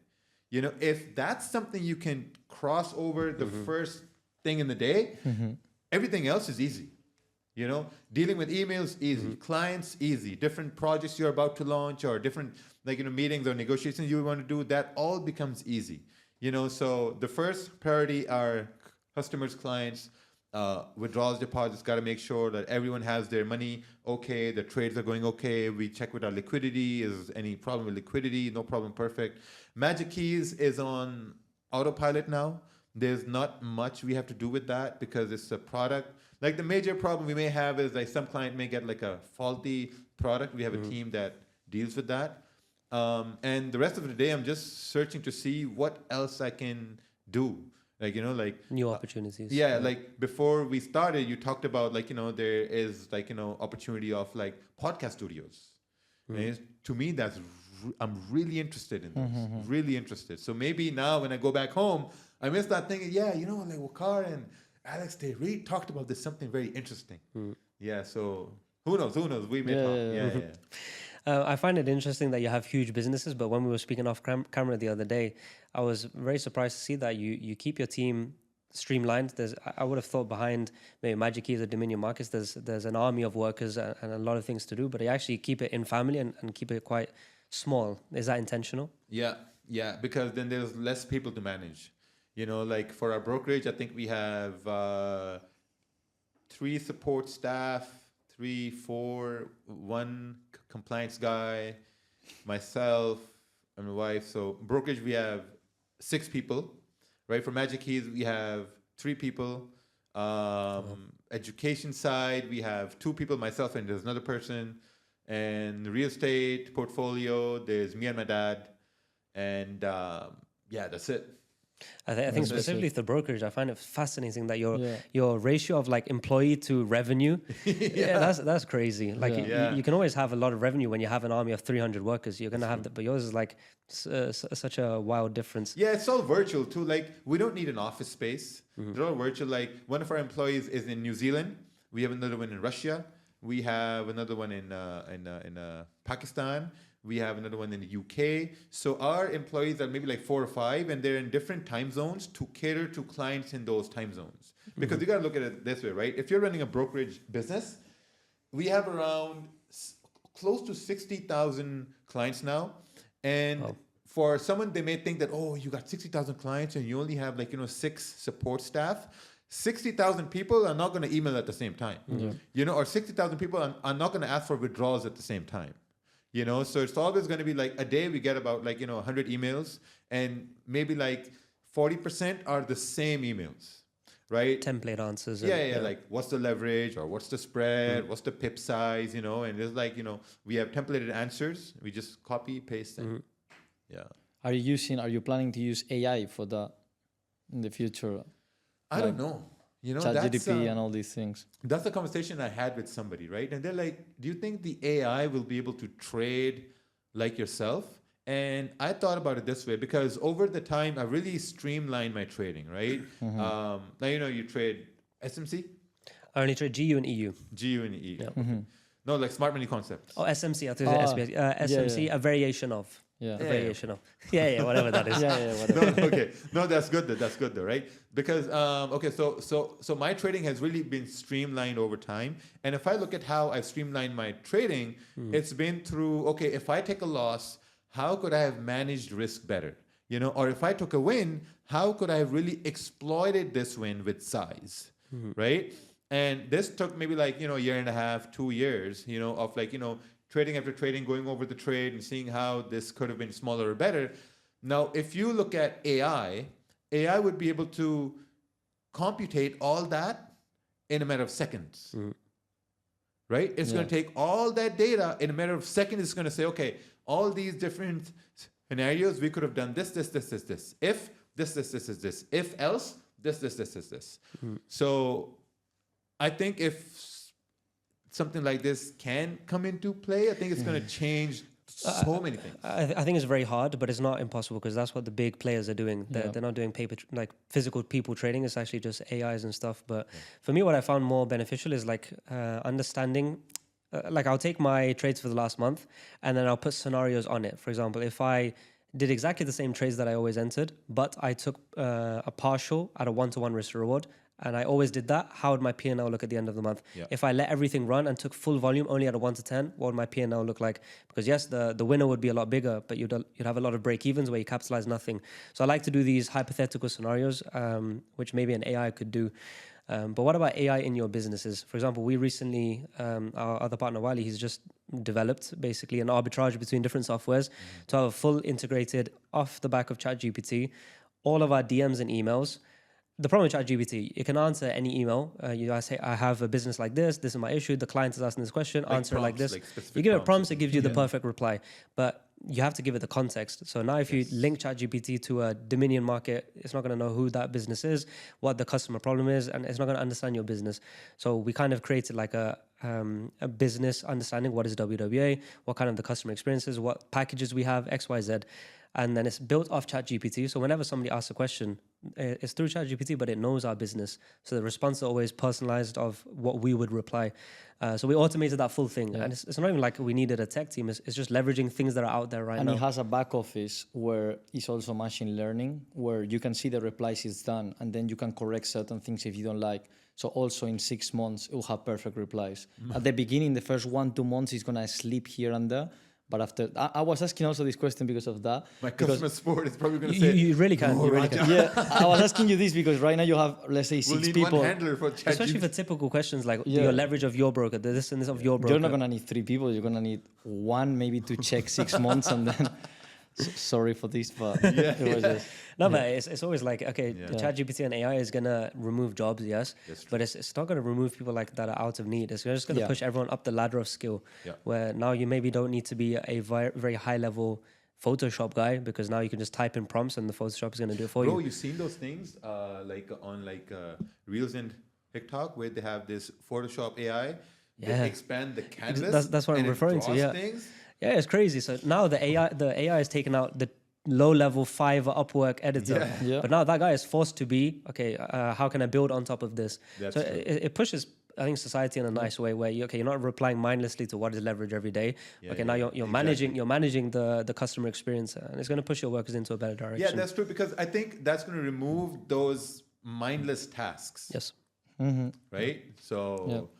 If that's something you can cross over the first thing in the day, everything else is easy. Dealing with emails, easy. Clients, easy. Different projects you're about to launch or different meetings or negotiations you want to do, that all becomes easy. So the first priority are customers, clients, withdrawals, deposits. Got to make sure that everyone has their money okay, the trades are going okay. We check with our liquidity. Is any problem with liquidity? No problem, perfect. Magic Keys is on autopilot now. There's not much we have to do with that because it's a product. The major problem we may have is some client may get a faulty product. We have a team that deals with that. And the rest of the day, I'm just searching to see what else I can do. New opportunities. Before we started, you talked about there is opportunity of podcast studios. And to me, I'm really interested in this. Really interested. So maybe now when I go back home, I may start thinking, Waqar and Alex, they really talked about this, something very interesting. Yeah. So who knows? We may talk. I find it interesting that you have huge businesses, but when we were speaking off camera the other day, I was very surprised to see that you keep your team streamlined. I would have thought behind maybe Magic Keys or Dominion Markets, there's an army of workers and a lot of things to do, but you actually keep it in family and keep it quite small. Is that intentional? Yeah, because then there's less people to manage. For our brokerage, I think we have 3 support staff, 3, 4, 1 compliance guy, myself, and my wife. So brokerage, we have 6 people, right? For Magic Keys, we have 3 people. Education side, we have 2 people, myself and there's another person. And the real estate portfolio, there's me and my dad. And that's it. I think specifically the brokerage, I find it fascinating that your ratio of employee to revenue, that's crazy. You can always have a lot of revenue when you have an army of 300 workers. You're gonna have that, but yours is such a wild difference. Yeah, it's all virtual too. We don't need an office space. They're all virtual. One of our employees is in New Zealand. We have another one in Russia. We have another one in Pakistan. We have another one in the UK. So our employees are maybe 4 or 5, and they're in different time zones to cater to clients in those time zones. Because you got to look at it this way, right? If you're running a brokerage business, we have around close to 60,000 clients now. And for someone, they may think that, you got 60,000 clients and you only have 6 support staff. 60,000 people are not going to email at the same time. Or 60,000 people are not going to ask for withdrawals at the same time. So it's always going to be a day we get about 100 emails, and maybe 40% are the same emails, right? Template answers. What's the leverage or what's the spread? What's the pip size? And it's we have templated answers. We just copy, paste them. Yeah. Are you planning to use AI for that in the future? I don't know. ChatGPT and all these things. That's the conversation I had with somebody, right? And they're like, do you think the AI will be able to trade like yourself? And I thought about it this way, because over the time, I really streamlined my trading, right? Now, you trade SMC? I only trade GU and EU. GU and EU. Yeah. No, smart money concept. Oh, SMC. I thought it was SBS. SMC, a variation of. A variation of. Whatever that is. Whatever. No, okay. No, that's good though. That's good though, right? Because so my trading has really been streamlined over time. And if I look at how I've streamlined my trading, it's been through, if I take a loss, how could I have managed risk better? Or if I took a win, how could I have really exploited this win with size, right? And this took maybe a year and a half, 2 years, of trading after trading, going over the trade and seeing how this could have been smaller or better. Now, if you look at AI AI would be able to computate all that in a matter of seconds. Right? It's going to take all that data in a matter of seconds. It's going to say, okay, all these different scenarios, we could have done this. If this. If else, this. So I think if something like this can come into play, I think it's going to change so many things. I think it's very hard, but it's not impossible because that's what the big players are doing. They're not doing like physical people trading. It's actually just AIs and stuff. But for me, what I found more beneficial is like understanding. Like I'll take my trades for the last month and then I'll put scenarios on it. For example, if I did exactly the same trades that I always entered, but I took a partial at a 1-to-1 risk to reward, and I always did that, how would my P&L look at the end of the month? If I let everything run and took full volume only at a 1 to 10, what would my P&L look like? Because yes, the winner would be a lot bigger, but you'd have a lot of break-evens where you capitalize nothing. So I like to do these hypothetical scenarios, which maybe an AI could do. But what about AI in your businesses? For example, we recently, our other partner, Wiley, he's just developed basically an arbitrage between different softwares to have a full integrated off the back of ChatGPT, all of our DMs and emails. The problem with ChatGPT, you can answer any email. I say, I have a business like this is my issue. The client is asking this question, like answer prompts, it like this. You give it prompts, it gives you the perfect reply. But you have to give it the context. So now if you link ChatGPT to a Dominion market, it's not going to know who that business is, what the customer problem is, and it's not going to understand your business. So we kind of created like a business understanding. What is WWA? What kind of the customer experience is? What packages we have? X, Y, Z. And then it's built off ChatGPT. So whenever somebody asks a question, it's through ChatGPT, but it knows our business. So the response is always personalized of what we would reply. So we automated that full thing. And it's not even like we needed a tech team. It's just leveraging things that are out there right now. And it has a back office where it's also machine learning, where you can see the replies it's done, and then you can correct certain things if you don't like. So also in 6 months, it will have perfect replies. At the beginning, the first 1-2 months, it's going to sleep here and there. But after, I was asking also this question because of that. My customer support is probably going to say, you really can. You really can. Yeah, I was asking you this because right now you have, let's say, 6 people. We'll need one handler for ChatGPT. Especially for typical questions like your leverage of your broker, the this and this of your broker. You're not going to need 3 people. You're going to need 1 maybe to check 6 months and then... Sorry for this, but it was just... No, but it's always like, okay, ChatGPT and AI is going to remove jobs, yes, but it's not going to remove people like that are out of need. It's just going to push everyone up the ladder of skill, where now you maybe don't need to be a very high-level Photoshop guy because now you can just type in prompts and the Photoshop is going to do it for you. Bro, you've seen those things like on Reels and TikTok where they have this Photoshop AI, they expand the canvas. That's what I'm referring to, things. Yeah, it's crazy. So now the AI is taking out the low-level Fiverr Upwork editor. But now that guy is forced to be, okay, how can I build on top of this? So it pushes, I think, society in a nice way where you're not replying mindlessly to what is leverage every day. Now you're managing the customer experience, and it's going to push your workers into a better direction. Yeah, that's true, because I think that's going to remove those mindless tasks. Yes. Right? So...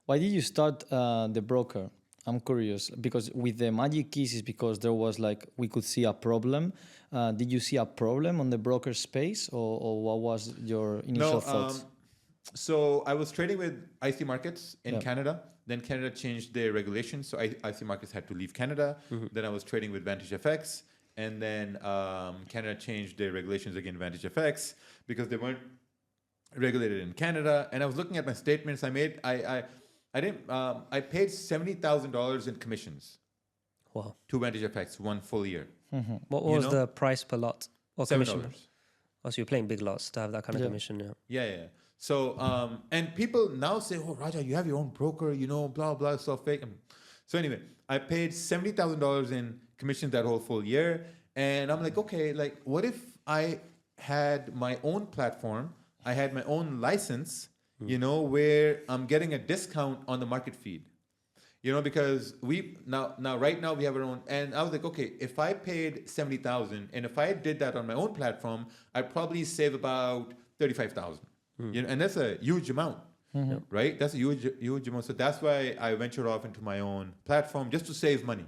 Why did you start the broker? I'm curious, because with the magic keys is because there was we could see a problem. Did you see a problem on the broker space, or what was your initial thoughts? So I was trading with IC markets in Canada. Then Canada changed their regulations, so IC markets had to leave Canada. Then I was trading with Vantage FX, and then Canada changed their regulations again, Vantage FX, because they weren't regulated in Canada. And I was looking at my statements. I paid $70,000 in commissions. Wow. To Vantage FX 1 full year. What was the price per lot or commission? $7. Oh, so you're playing big lots to have that kind of commission, Yeah. So, and people now say, oh, Raja, you have your own broker, blah, blah, so fake. So anyway, I paid $70,000 in commissions that whole full year. And I'm like, okay, what if I had my own platform, I had my own license, where I'm getting a discount on the market feed, because right now we have our own. And I was like, okay, if I paid 70,000 and if I did that on my own platform, I'd probably save about 35,000, and that's a huge amount, right? That's a huge amount. So that's why I ventured off into my own platform just to save money,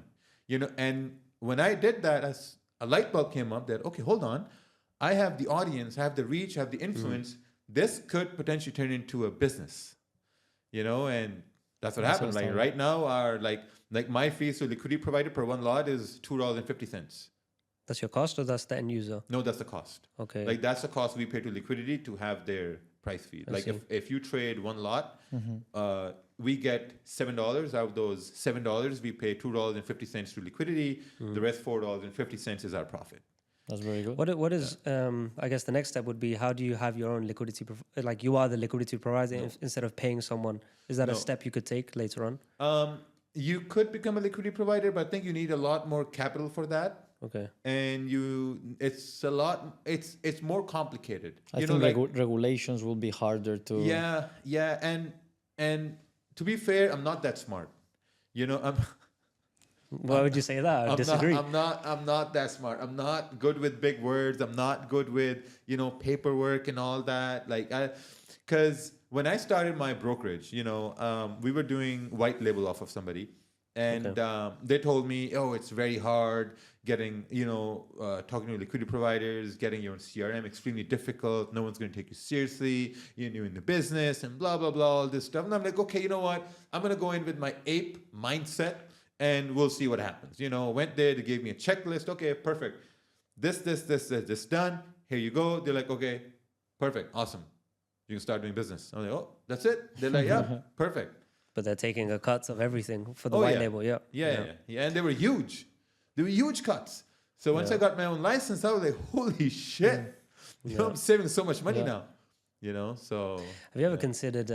and when I did that, a light bulb came up that, okay, hold on, I have the audience, I have the reach, I have the influence. This could potentially turn into a business, and that's what happened. Right now, our my fee, so liquidity provided per one lot is $2.50. That's your cost, or that's the end user? No, that's the cost. Okay. Like that's the cost we pay to liquidity to have their price feed. Like if you trade one lot, we get $7 out of those $7. We pay $2.50 to liquidity. The rest $4.50 is our profit. That's very good. What is I guess the next step would be, how do you have your own liquidity? Like you are the liquidity provider instead of paying someone. Is that a step you could take later on? You could become a liquidity provider, but I think you need a lot more capital for that. Okay. And it's more complicated. I think regulations will be harder to. Yeah, and to be fair, I'm not that smart. Why would you say that? I disagree. I'm not that smart. I'm not good with big words. I'm not good with paperwork and all that. Because when I started my brokerage, we were doing white label off of somebody. And they told me, oh, it's very hard getting, talking to liquidity providers, getting your own CRM, extremely difficult. No one's going to take you seriously. You're new in the business and blah, blah, blah, all this stuff. And I'm like, okay, you know what? I'm going to go in with my ape mindset and we'll see what happens. Went there, they gave me a checklist. Okay, perfect. This done. Here you go. They're like, okay, perfect. Awesome. You can start doing business. I'm like, oh, that's it? They're like, yeah, perfect. But they're taking a cut of everything for the white label, yeah. And they were huge. They were huge cuts. So once I got my own license, I was like, holy shit. I'm saving so much money now. So. Have you ever considered,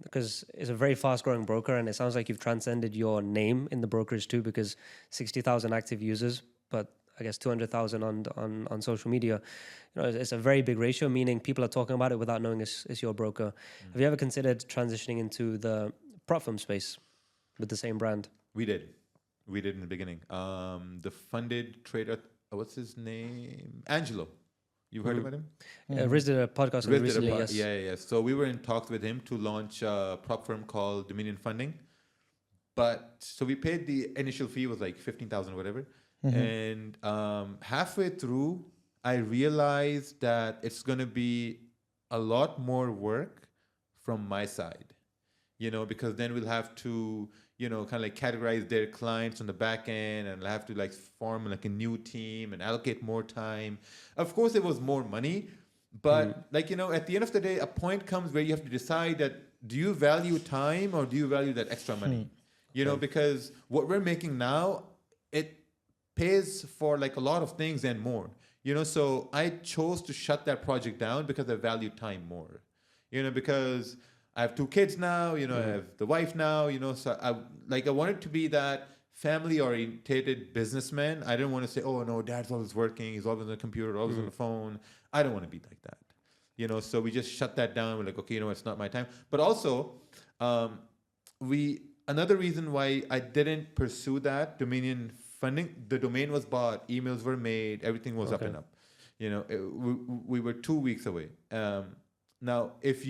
because it's a very fast growing broker and it sounds like you've transcended your name in the brokerage too, because 60,000 active users, but I guess 200,000 on social media. It's a very big ratio, meaning people are talking about it without knowing it's your broker. Have you ever considered transitioning into the prop firm space with the same brand? We did in the beginning. The funded trader, what's his name? Angelo. You've heard about him? Riz did a podcast recently, yes. Yeah. So we were in talks with him to launch a prop firm called Dominion Funding. So we paid the initial fee was like 15,000 or whatever. And halfway through, I realized that it's going to be a lot more work from my side. Because then we'll have to, kind of like categorize their clients on the back end, and I'll have to form a new team and allocate more time. Of course, it was more money, but at the end of the day, a point comes where you have to decide that do you value time or do you value that extra money? Because what we're making now, it pays for a lot of things and more. So I chose to shut that project down because I value time more. Because I have 2 kids now, I have the wife now, so I wanted to be that family-orientated businessman. I didn't want to say, oh, no, dad's always working. He's always on the computer, always on the phone. I don't want to be like that. So we just shut that down. We're like, okay, it's not my time. But also, another reason why I didn't pursue that Dominion Funding, the domain was bought, emails were made, everything was up and up. We were 2 weeks away. Now, if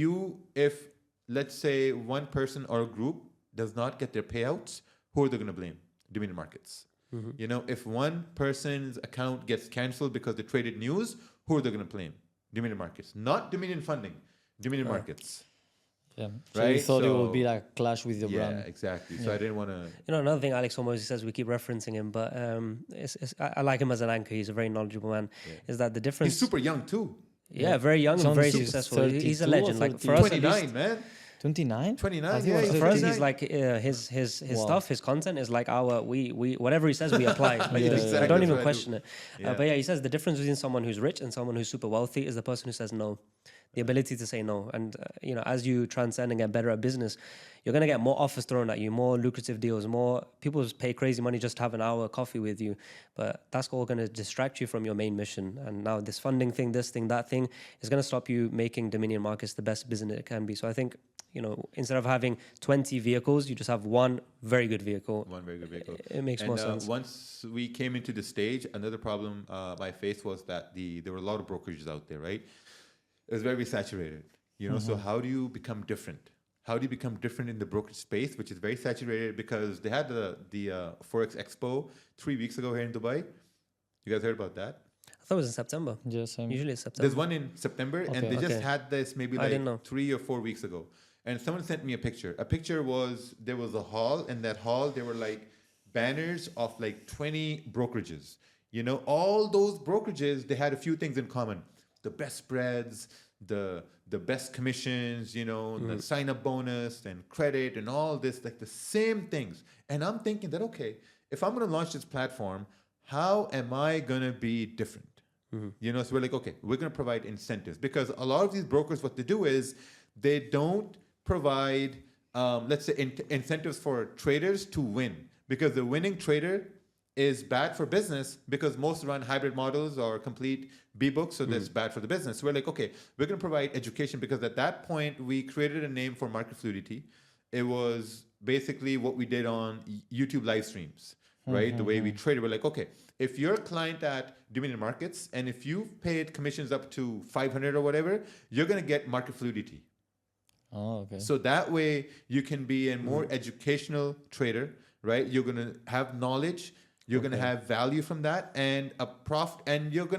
let's say one person or a group does not get their payouts, who are they going to blame? Dominion Markets. If one person's account gets canceled because they traded news, who are they going to blame? Dominion Markets. Not Dominion Funding, Dominion Markets. Yeah. So you thought it would be a clash with your brand. Yeah, exactly. So I didn't want to. Another thing Alex almost says, we keep referencing him, but I like him as an anchor. He's a very knowledgeable man. Yeah. Is that the difference? He's super young too. Yeah, very young and very successful. He's a legend. For us, 29, man. 29? 29, yeah. For us, he's like his stuff, his content is like we whatever he says, we apply. Exactly. I don't even question it. But he says the difference between someone who's rich and someone who's super wealthy is the person who says no. The ability to say no. And, as you transcend and get better at business, you're going to get more offers thrown at you, more lucrative deals, more people pay crazy money just to have an hour coffee with you. But that's all going to distract you from your main mission. And now this funding thing, this thing, that thing is going to stop you making Dominion Markets the best business it can be. So I think, instead of having 20 vehicles, you just have one very good vehicle. One very good vehicle. It makes more sense. Once we came into the stage, another problem I faced was that there were a lot of brokerages out there, right? It was very saturated, so how do you become different? How do you become different in the brokerage space, which is very saturated? Because they had the forex expo 3 weeks ago here in Dubai. You guys heard about that? I thought it was in September. Yes, usually it's September. There's one in September, and they just had this maybe 3 or 4 weeks ago. And someone sent me a picture. A picture was, there was a hall, and that hall, there were banners of 20 brokerages. all those brokerages, they had a few things in common: the best spreads, the best commissions, the sign up bonus and credit and all this, like the same things. And I'm thinking that, okay, if I'm going to launch this platform, how am I going to be different? So we're like, okay, we're going to provide incentives, because a lot of these brokers, what they do is they don't provide, let's say, incentives for traders to win, because the winning trader is bad for business, because most run hybrid models or complete B-books, so that's bad for the business. So we're like, okay, we're going to provide education, because at that point, we created a name for market fluidity. It was basically what we did on YouTube live streams, right? The way we traded, we're like, okay, if you're a client at Dominion Markets, and if you've paid commissions up to 500 or whatever, you're going to get market fluidity. Oh, okay. So that way you can be a more educational trader, right? You're going to have knowledge. You're going to have value from that, and there's going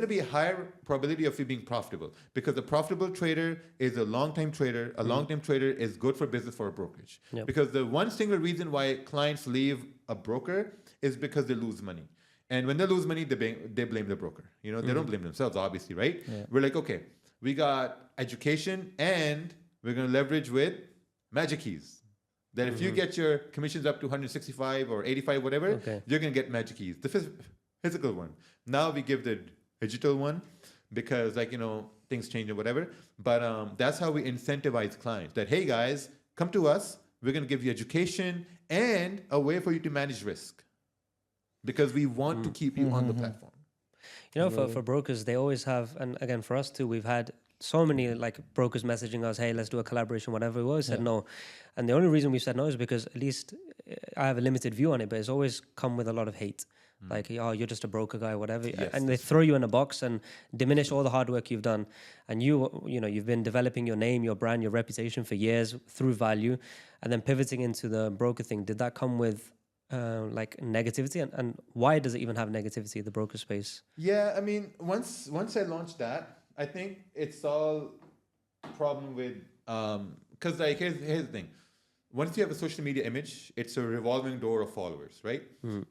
to be a higher probability of you being profitable, because a profitable trader is a long-time trader. A long-time trader is good for business for a brokerage. Yep. Because the one single reason why clients leave a broker is because they lose money. And when they lose money, they blame the broker. They don't blame themselves, obviously, right? Yeah. We're like, okay, we got education, and we're going to leverage with magic keys. That if you get your commissions up to 165 or 85, whatever, you're going to get magic keys, the physical one. Now we give the digital one, because things change or whatever. But that's how we incentivize clients, that, hey guys, come to us. We're going to give you education and a way for you to manage risk, because we want to keep you on the platform. For brokers, they always have, and again, for us too, we've had so many brokers messaging us, hey, let's do a collaboration, whatever. We always said no. And the only reason we said no is because, at least I have a limited view on it, but it's always come with a lot of hate. Like, oh, you're just a broker guy, whatever. Yes, and they throw you in a box and diminish all the hard work you've done. And you've been developing your name, your brand, your reputation for years through value, and then pivoting into the broker thing. Did that come with negativity? And why does it even have negativity, the broker space? Yeah, I mean, once I launched that, I think it's all problem with, because here's the thing. Once you have a social media image, it's a revolving door of followers, right?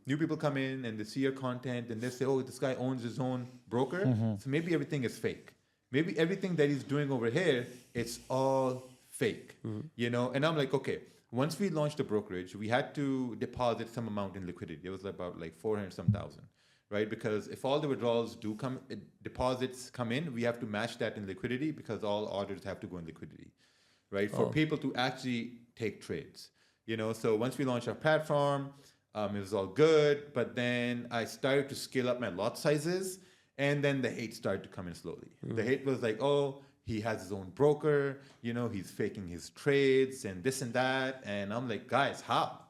New people come in and they see your content and they say, oh, this guy owns his own broker. So maybe everything is fake. Maybe everything that he's doing over here, it's all fake, And I'm like, okay, once we launched the brokerage, we had to deposit some amount in liquidity. It was about 400 some thousand. Right, because if all the withdrawals deposits come in, we have to match that in liquidity, because all orders have to go in liquidity, right? For people to actually take trades, So once we launched our platform, it was all good, but then I started to scale up my lot sizes, and then the hate started to come in slowly. The hate was like, oh, he has his own broker, he's faking his trades and this and that, and I'm like, guys, how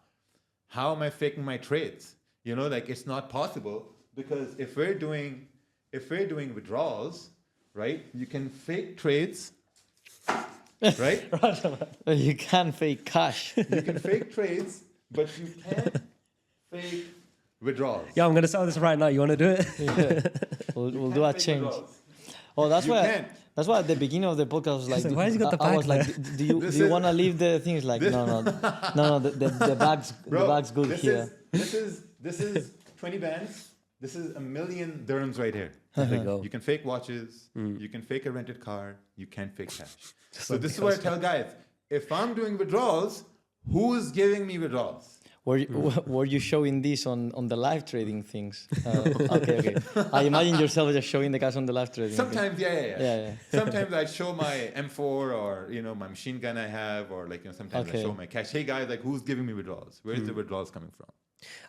am I faking my trades? It's not possible. Because if we're doing withdrawals, right, you can fake trades, right? You can fake cash. You can fake trades, but you can't fake withdrawals. Yeah, I'm going to sell this right now. You want to do it? Yeah. We'll do a change. Withdrawals. Oh, that's why. That's why at the beginning of the podcast I was like, why has he got the bag? I was like, do you want to leave the things no, the bag's good here. This is 20 bands. This is 1 million dirhams right here. There we go. You can fake watches. You can fake a rented car. You can't fake cash. So this is what I tell guys. If I'm doing withdrawals, who's giving me withdrawals? Were you showing this on the live trading things? Okay. I imagine yourself just showing the cash on the live trading. Sometimes, yeah. Sometimes I show my M4 or my machine gun I have, or sometimes I show my cash. Hey guys, who's giving me withdrawals? Where's the withdrawals coming from?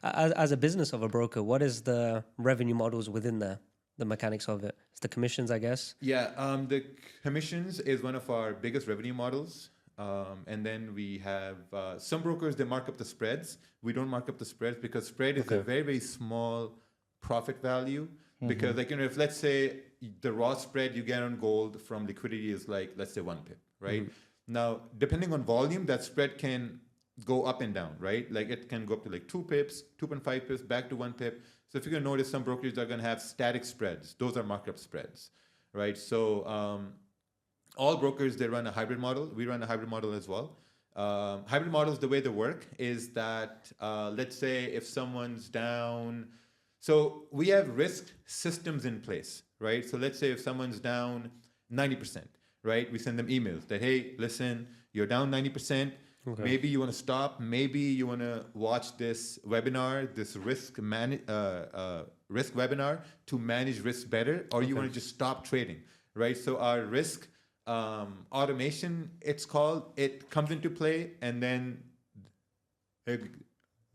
As a business of a broker, what is the revenue models within the mechanics of it? It's the commissions, I guess. Yeah, the commissions is one of our biggest revenue models. And then we have some brokers, they mark up the spreads. We don't mark up the spreads, because spread is a very, very small profit value. Because if let's say the raw spread you get on gold from liquidity is let's say 1 pip, right? Now, depending on volume, that spread can go up and down, right? It can go up to 2 pips, 2.5 pips, back to 1 pip. So if you're going to notice, some brokerages are going to have static spreads. Those are markup spreads, right? So all brokers, they run a hybrid model. We run a hybrid model as well. Hybrid models, the way they work is that, let's say if someone's down So we have risk systems in place, right? So let's say if someone's down 90%, right? We send them emails that, hey, listen, you're down 90%. Okay. Maybe you want to stop. Maybe you want to watch this webinar, this risk webinar to manage risk better, or you want to just stop trading, right? So our risk automation, it's called, it comes into play, and then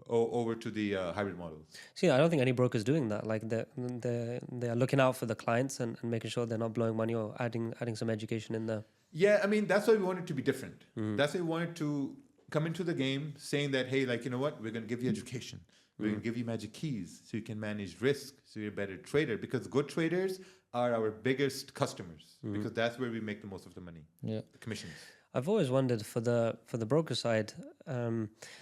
over to the hybrid models. See, I don't think any broker is doing that. Like they're looking out for the clients and making sure they're not blowing money or adding some education in there. Yeah, I mean, that's why we want it to be different. That's why we wanted to come into the game saying that, hey, like, you know what? We're going to give you education. We're going to give you magic keys so you can manage risk, so you're a better trader. Because good traders are our biggest customers because that's where we make the most of the money, the commissions. I've always wondered for the broker side,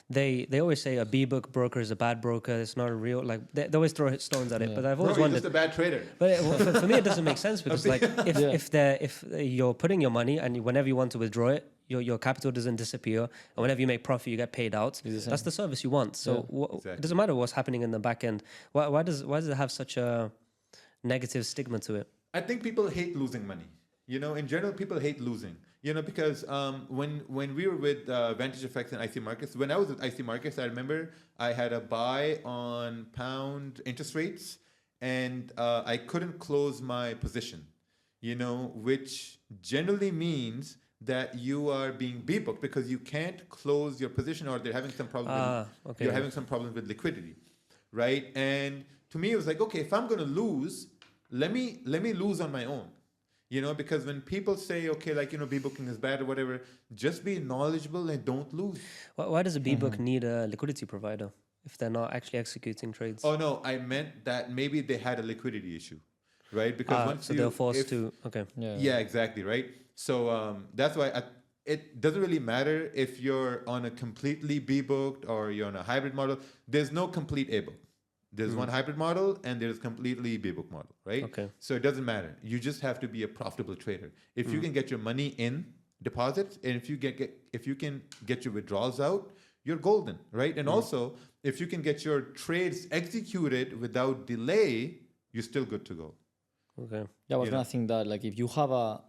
they always say a B-book broker is a bad broker. It's not a real, like they always throw stones at it. But I've always wondered, you're just a bad trader. But for me, it doesn't make sense because like if you're putting your money and whenever you want to withdraw it, your capital doesn't disappear, and whenever you make profit, you get paid out. That's the service you want. So exactly. It doesn't matter what's happening in the back end. Why does it have such a negative stigma to it? I think people hate losing money. You know, in general, people hate losing. You know, because when we were with Vantage FX and IC Markets, when I was with IC Markets, I remember I had a buy on pound interest rates, and I couldn't close my position. You know, which generally means that you are being B-booked because you can't close your position, or they're having some problem. You're having some problems with liquidity, right? And to me, it was like, okay, if I'm going to lose, let me lose on my own. You know, because when people say, okay, like, you know, B-booking is bad or whatever, just be knowledgeable and don't lose. Why does a B-book need a liquidity provider if they're not actually executing trades? Oh, no, I meant that maybe they had a liquidity issue, right? Because once so they're forced to, okay. Yeah, exactly, right? So that's why it doesn't really matter if you're on a completely B-booked or you're on a hybrid model. There's no complete A-book. There's one hybrid model and there's completely B-book model, right? Okay. So it doesn't matter. You just have to be a profitable trader. If you can get your money in deposits, and if you can get your withdrawals out, you're golden, right? And also, if you can get your trades executed without delay, you're still good to go. Okay. Yeah, I was gonna think that like if you have a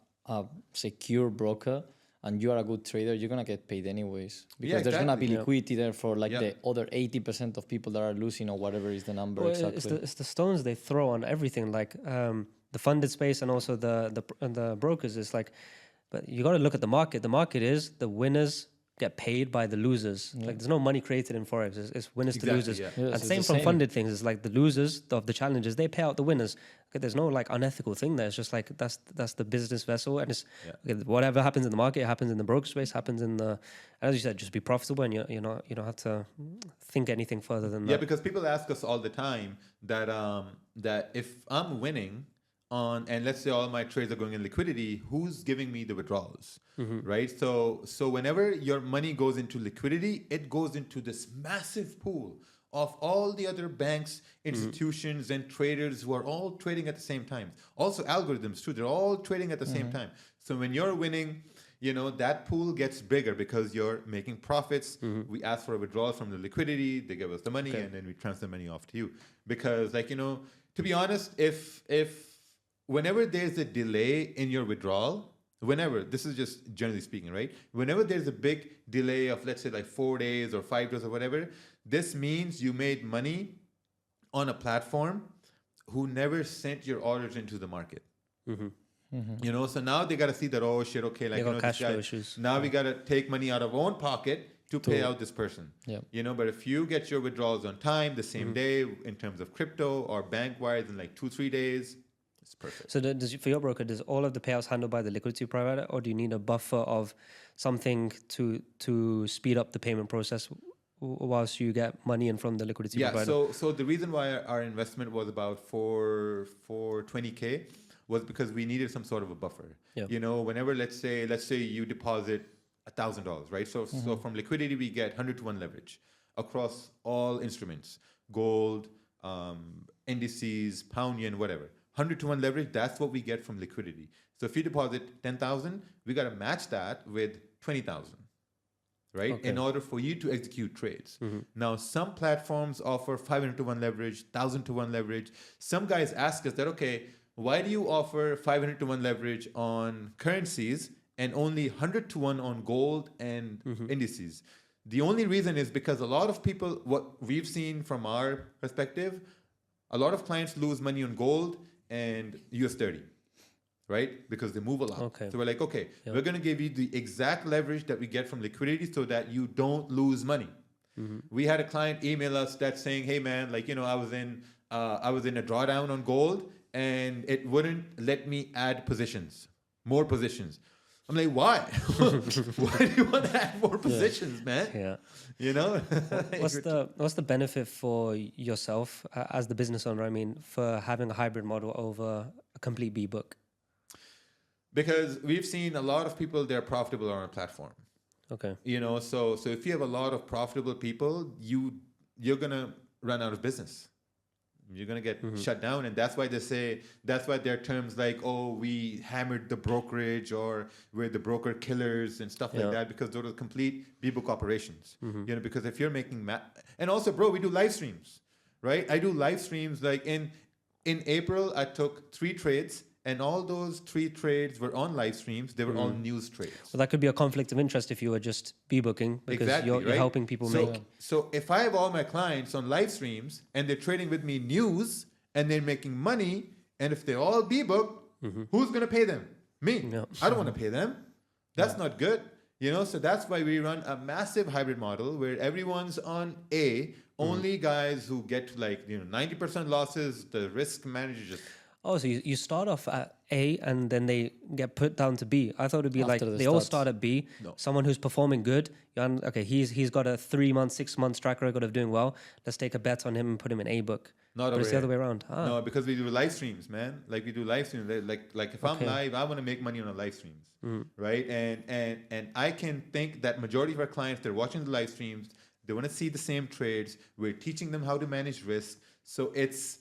secure broker and you are a good trader, you're going to get paid anyways. Because there's going to be liquidity there for like the other 80% of people that are losing or whatever is the number exactly. It's the stones they throw on everything, like the funded space and also the brokers. It's like, but you got to look at the market. The market is the winners get paid by the losers. Like there's no money created in forex. It's winners to losers. Yeah. And same from funded things. It's like the losers of the challenges, they pay out the winners. Okay, there's no like unethical thing there. It's just like that's the business vessel, and it's okay, whatever happens in the market, it happens in the broker space, happens in the, as you said, just be profitable, and you don't have to think anything further than that. Yeah, because people ask us all the time that that if I'm winning on, and let's say all my trades are going in liquidity, who's giving me the withdrawals, right? So whenever your money goes into liquidity, it goes into this massive pool of all the other banks, institutions, and traders who are all trading at the same time. Also algorithms too, they're all trading at the same time. So when you're winning, you know, that pool gets bigger because you're making profits. We ask for a withdrawal from the liquidity, they give us the money, and then we transfer the money off to you. Because like, you know, to be honest, if whenever there's a delay in your withdrawal, whenever, this is just generally speaking, right? Whenever there's a big delay of, let's say, like 4 days or 5 days or whatever, this means you made money on a platform who never sent your orders into the market. You know, so now they got to see that, oh shit, okay, like, you know, cash flow issues. Now we got to take money out of our own pocket to pay out this person. You know, but if you get your withdrawals on time, the same day, in terms of crypto or bank wires in like 2-3 days, it's perfect. So for your broker, does all of the payouts handled by the liquidity provider, or do you need a buffer of something to speed up the payment process whilst you get money in from the liquidity provider? So the reason why our investment was about for 20K was because we needed some sort of a buffer. You know, whenever let's say you deposit $1,000, right? So from liquidity we get 100-to-1 leverage across all instruments, gold, indices, pound, yen, whatever. 100-to-1 leverage, that's what we get from liquidity. So if you deposit 10,000, we got to match that with 20,000. right? In order for you to execute trades. Now, some platforms offer 500 to 1 leverage, 1,000 to 1 leverage. Some guys ask us that, okay, why do you offer 500 to 1 leverage on currencies and only 100 to 1 on gold and indices? The only reason is because a lot of people, what we've seen from our perspective, a lot of clients lose money on gold and US 30, right? Because they move a lot. Okay. So we're like, okay, we're going to give you the exact leverage that we get from liquidity so that you don't lose money. We had a client email us that's saying, hey man, like, I was in a drawdown on gold and it wouldn't let me add positions, more positions. I'm like, why? Why do you want to add more positions, man? Yeah. What's the benefit for yourself as the business owner? I mean, for having a hybrid model over a complete B book? Because we've seen a lot of people, they're profitable on our platform. Okay. So if you have a lot of profitable people, you're gonna run out of business. You're going to get shut down. And that's why there are terms like, oh, we hammered the brokerage, or we're the broker killers and stuff like that, because those are complete B-book operations. Because if you're making and also, bro, we do live streams, right? I do live streams. Like in April, I took 3 trades. And all those 3 trades were on live streams. They were all news trades. Well, that could be a conflict of interest if you were just booking, because you're helping people make. So if I have all my clients on live streams and they're trading with me news and they're making money, and if they all book, who's going to pay them? Me. No. I don't want to pay them. That's not good. So that's why we run a massive hybrid model where everyone's on A. Only guys who get to 90% losses, the risk manager just... Oh, so you start off at A and then they get put down to B. I thought it'd be after they all start at B. No. Someone who's performing good. Okay, he's got a 3 month, 6 month track record of doing well. Let's take a bet on him and put him in A book. But it's the other way around. No, because we do live streams, man. Like we do live streams. Like if I'm live, I want to make money on a live streams, right? And I can think that majority of our clients, they're watching the live streams. They want to see the same trades. We're teaching them how to manage risk. So it's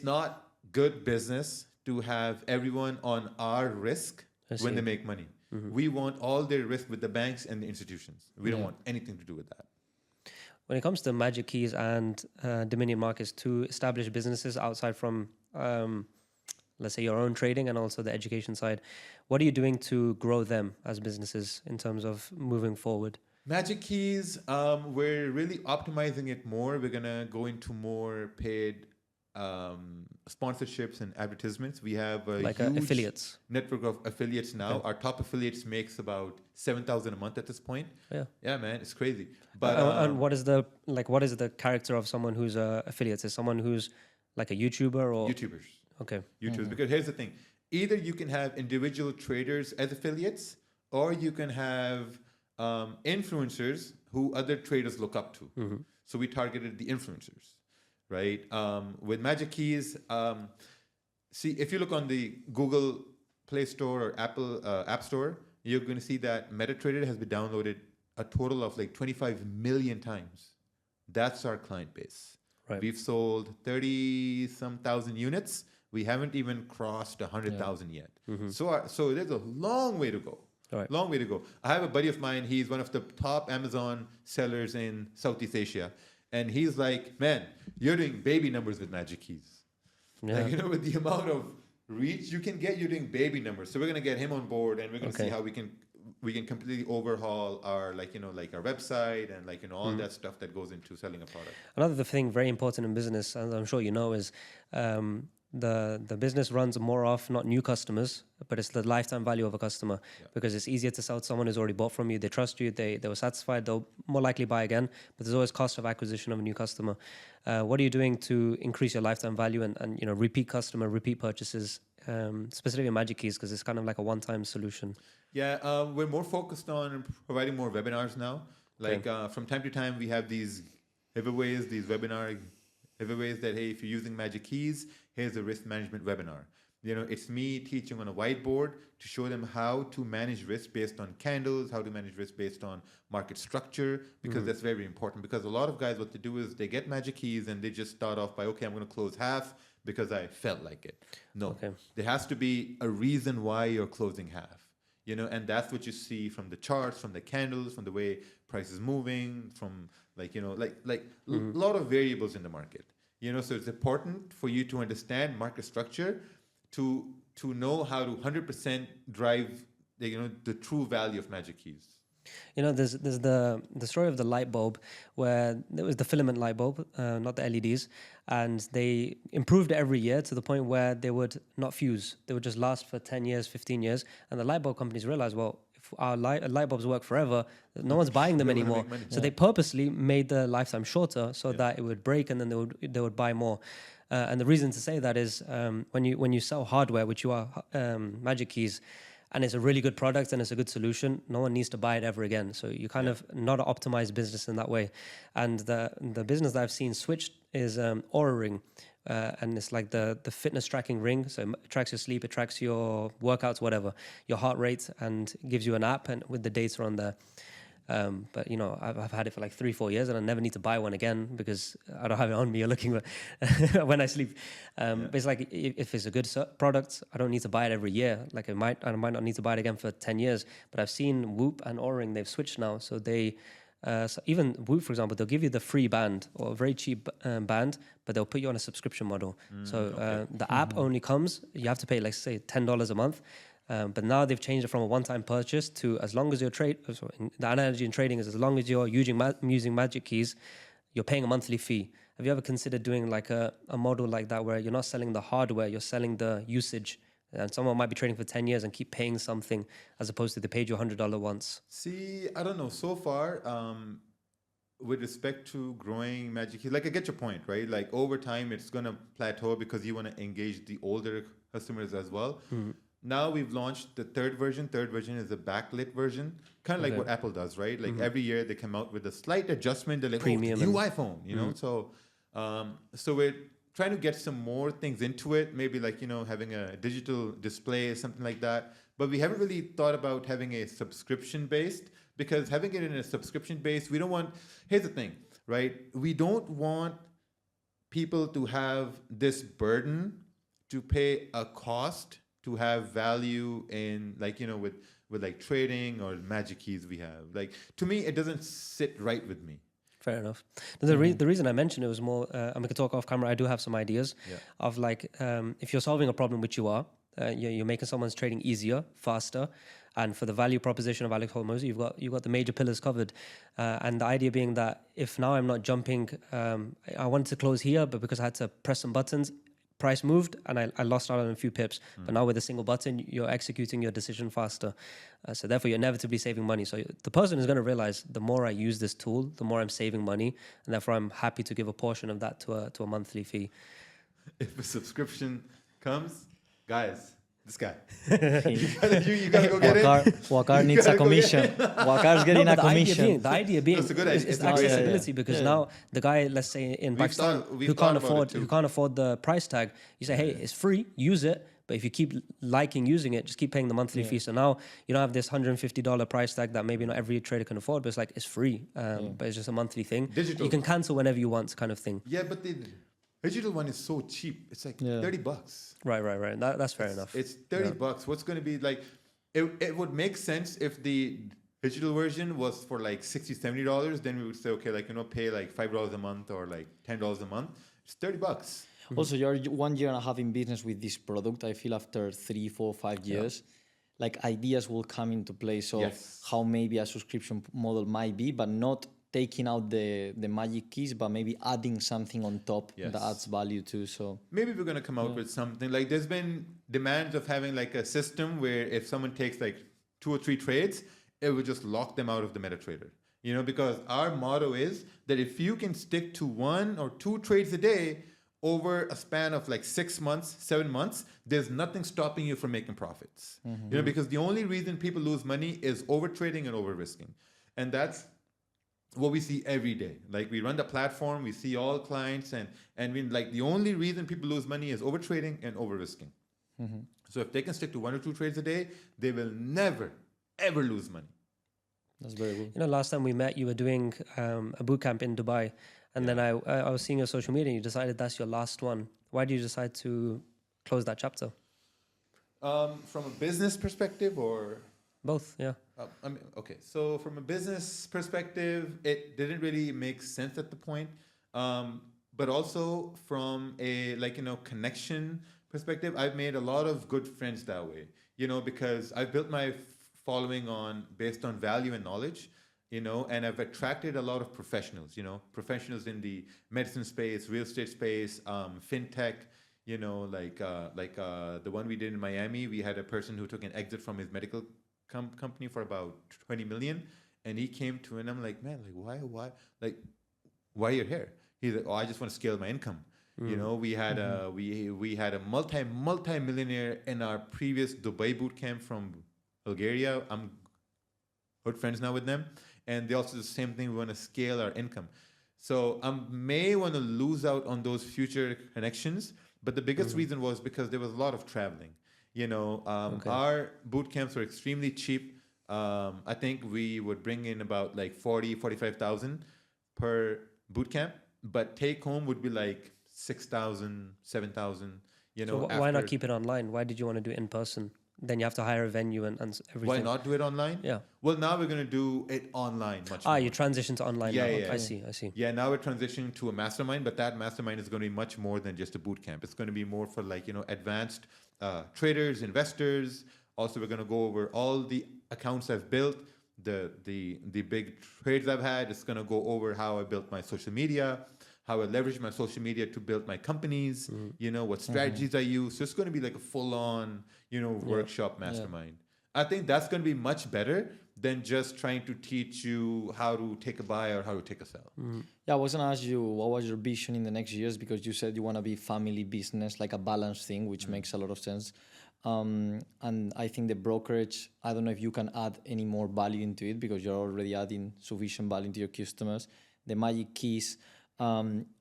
not good business to have everyone on our risk when they make money. We want all their risk with the banks and the institutions. We don't want anything to do with that. When it comes to Magic Keys and Dominion Markets, to establish businesses outside from, let's say, your own trading and also the education side, what are you doing to grow them as businesses in terms of moving forward? Magic Keys, we're really optimizing it more. We're going to go into more paid sponsorships and advertisements. We have a huge affiliates network of affiliates now. Our top affiliates makes about $7,000 a month at this point. Yeah, man, it's crazy. But and what is the character of someone who's affiliates? Is someone who's like a YouTuber or YouTubers? Okay, YouTubers. Because here's the thing: either you can have individual traders as affiliates, or you can have influencers who other traders look up to. So we targeted the influencers. Right. With Magic Keys, see, if you look on the Google Play Store or Apple App Store, you're going to see that MetaTrader has been downloaded a total of 25 million times. That's our client base. Right. We've sold 30-some thousand units. We haven't even crossed 100,000 yet. So there's a long way to go. Long way to go. I have a buddy of mine. He's one of the top Amazon sellers in Southeast Asia. And he's like, man, you're doing baby numbers with Magic Keys. Yeah. With the amount of reach you can get, you're doing baby numbers. So we're going to get him on board, and we're going to see how we can completely overhaul our our website and all that stuff that goes into selling a product. Another thing very important in business, and I'm sure you know, is the business runs more off not new customers, but it's the lifetime value of a customer, because it's easier to sell to someone who's already bought from you. They trust you, they were satisfied, they'll more likely buy again, but there's always cost of acquisition of a new customer. What are you doing to increase your lifetime value and repeat customer, repeat purchases, specifically in Magic Keys, because it's kind of like a one-time solution? Yeah, we're more focused on providing more webinars now. From time to time, we have these giveaways, these webinar giveaways that, hey, if you're using Magic Keys, here's a risk management webinar. It's me teaching on a whiteboard to show them how to manage risk based on candles, how to manage risk based on market structure, because that's very important. Because a lot of guys, what they do is they get Magic Keys and they just start off by, okay, I'm going to close half because I felt like it. No, there has to be a reason why you're closing half. and that's what you see from the charts, from the candles, from the way price is moving, from a lot of variables in the market. So it's important for you to understand market structure to know how to 100% drive the true value of Magic Keys. There's the story of the light bulb, where it was the filament light bulb, not the LEDs, and they improved it every year to the point where they would not fuse. They would just last for 10 years, 15 years. And the light bulb companies realized, well, if our light bulbs work forever, no one's buying them anymore. So they purposely made the lifetime shorter so that it would break, and then they would buy more. And the reason to say that is when you sell hardware, which you are, Magic Keys, and it's a really good product and it's a good solution, no one needs to buy it ever again. So you kind of not an optimized business in that way. And the business that I've seen switched is Aura Ring. And it's like the fitness tracking ring. So it tracks your sleep, it tracks your workouts, whatever, your heart rate, and gives you an app and with the data on there. But I've had it for like 3-4 years, and I never need to buy one again because I don't have it on me or looking when I sleep. But it's like if it's a good product, I don't need to buy it every year. Like I might not need to buy it again for 10 years. But I've seen Whoop and Oura-Ring, they've switched now. So so even Whoop, for example, they'll give you the free band or a very cheap band, but they'll put you on a subscription model. The app only comes, you have to pay, like say, $10 a month. But now they've changed it from a one-time purchase to as long as the analogy in trading is as long as you're using Magic Keys, you're paying a monthly fee. Have you ever considered doing like a model like that where you're not selling the hardware, you're selling the usage? And someone might be trading for 10 years and keep paying something as opposed to they paid you $100 once. See, I don't know. So far, with respect to growing Magic Keys, like I get your point, right? Like over time, it's going to plateau because you want to engage the older customers as well. Mm-hmm. Now we've launched the third version. Third version is a backlit version, kind of like what Apple does, right? Like every year they come out with a slight adjustment. They're like, premium new iPhone, know? So we're trying to get some more things into it. Maybe like, having a digital display or something like that. But we haven't really thought about having a subscription-based, because having it in a subscription-based, we don't want, here's the thing, right? We don't want people to have this burden to pay a cost to have value in, like, with like trading or Magic Keys we have. Like, to me, it doesn't sit right with me. Fair enough. The reason I mentioned it was more, and we could talk off camera, I do have some ideas of like, if you're solving a problem, which you are, you're making someone's trading easier, faster, and for the value proposition of Alex Holmoser, you've got the major pillars covered. And the idea being that if now I'm not jumping, I wanted to close here, but because I had to press some buttons, price moved and I lost out on a few pips. But now with a single button, you're executing your decision faster. So therefore, you're inevitably saving money. So the person is going to realize the more I use this tool, the more I'm saving money. And therefore, I'm happy to give a portion of that to a monthly fee. If a subscription comes, guys, this guy. you gotta go get it. Wakar needs a commission. Wakar's getting a commission. The idea being That's a good idea. is accessibility, because now the guy, let's say in Pakistan, who can't afford the price tag, you say, hey, it's free, use it. But if you keep liking using it, just keep paying the monthly fee. So now you don't have this $150 price tag that maybe not every trader can afford, but it's like, it's free. But it's just a monthly thing. Digital. You can cancel whenever you want, kind of thing. Yeah, but the digital one is so cheap. It's like $30. Right. That's fair enough. It's $30. What's going to be like? It would make sense if the digital version was for like $60, $70. Then we would say, okay, like, pay like $5 a month or like $10 a month. It's $30. Also, you're 1 year and a half in business with this product. I feel after 3, 4, 5 years, like ideas will come into place of how maybe a subscription model might be, but not taking out the Magic Keys, but maybe adding something on top that adds value too. So maybe we're going to come out with something like, there's been demands of having like a system where if someone takes like 2 or 3 trades, it would just lock them out of the MetaTrader. Because our motto is that if you can stick to 1 or 2 trades a day over a span of like 6 months, 7 months, there's nothing stopping you from making profits. Because the only reason people lose money is over trading and over risking. And that's what we see every day. Like, we run the platform, we see all clients, and we, like, the only reason people lose money is over trading and over risking. So if they can stick to 1 or 2 trades a day, they will never, ever lose money. That's very good. Last time we met, you were doing a boot camp in Dubai. And then I was seeing your social media and you decided that's your last one. Why did you decide to close that chapter? From a business perspective or? Both, yeah. I mean, okay. So from a business perspective, it didn't really make sense at the point. But also from a connection perspective, I've made a lot of good friends that way. Because I've built my following on based on value and knowledge. And I've attracted a lot of professionals. Professionals in the medicine space, real estate space, fintech. The one we did in Miami, we had a person who took an exit from his medical company for about 20 million, and he came to, and I'm like, man, why you're here? He's like, oh, I just want to scale my income. We had we had a multi millionaire in our previous Dubai boot camp from Bulgaria. I'm good friends now with them, and they also do the same thing. We want to scale our income, so I may want to lose out on those future connections. But the biggest reason was because there was a lot of traveling. Our boot camps were extremely cheap. I think we would bring in about like 45,000 per boot camp, but take home would be like 6,000, 7,000. So why not keep it online? Why did you want to do it in person? Then you have to hire a venue and everything. Why not do it online? Yeah. Well, now we're going to do it online much more. You transition to online now. Yeah. I see. Yeah, now we're transitioning to a mastermind, but that mastermind is going to be much more than just a boot camp. It's going to be more for advanced traders, investors. Also, we're going to go over all the accounts I've built, the big trades I've had. It's going to go over how I built my social media, how I leverage my social media to build my companies, what strategies I use. So it's going to be like a full-on, workshop mastermind. I think that's going to be much better than just trying to teach you how to take a buy or how to take a sell. Yeah, I was going to ask you, what was your vision in the next years? Because you said you want to be family business, like a balanced thing, which makes a lot of sense. And I think the brokerage, I don't know if you can add any more value into it because you're already adding sufficient value to your customers. The magic keys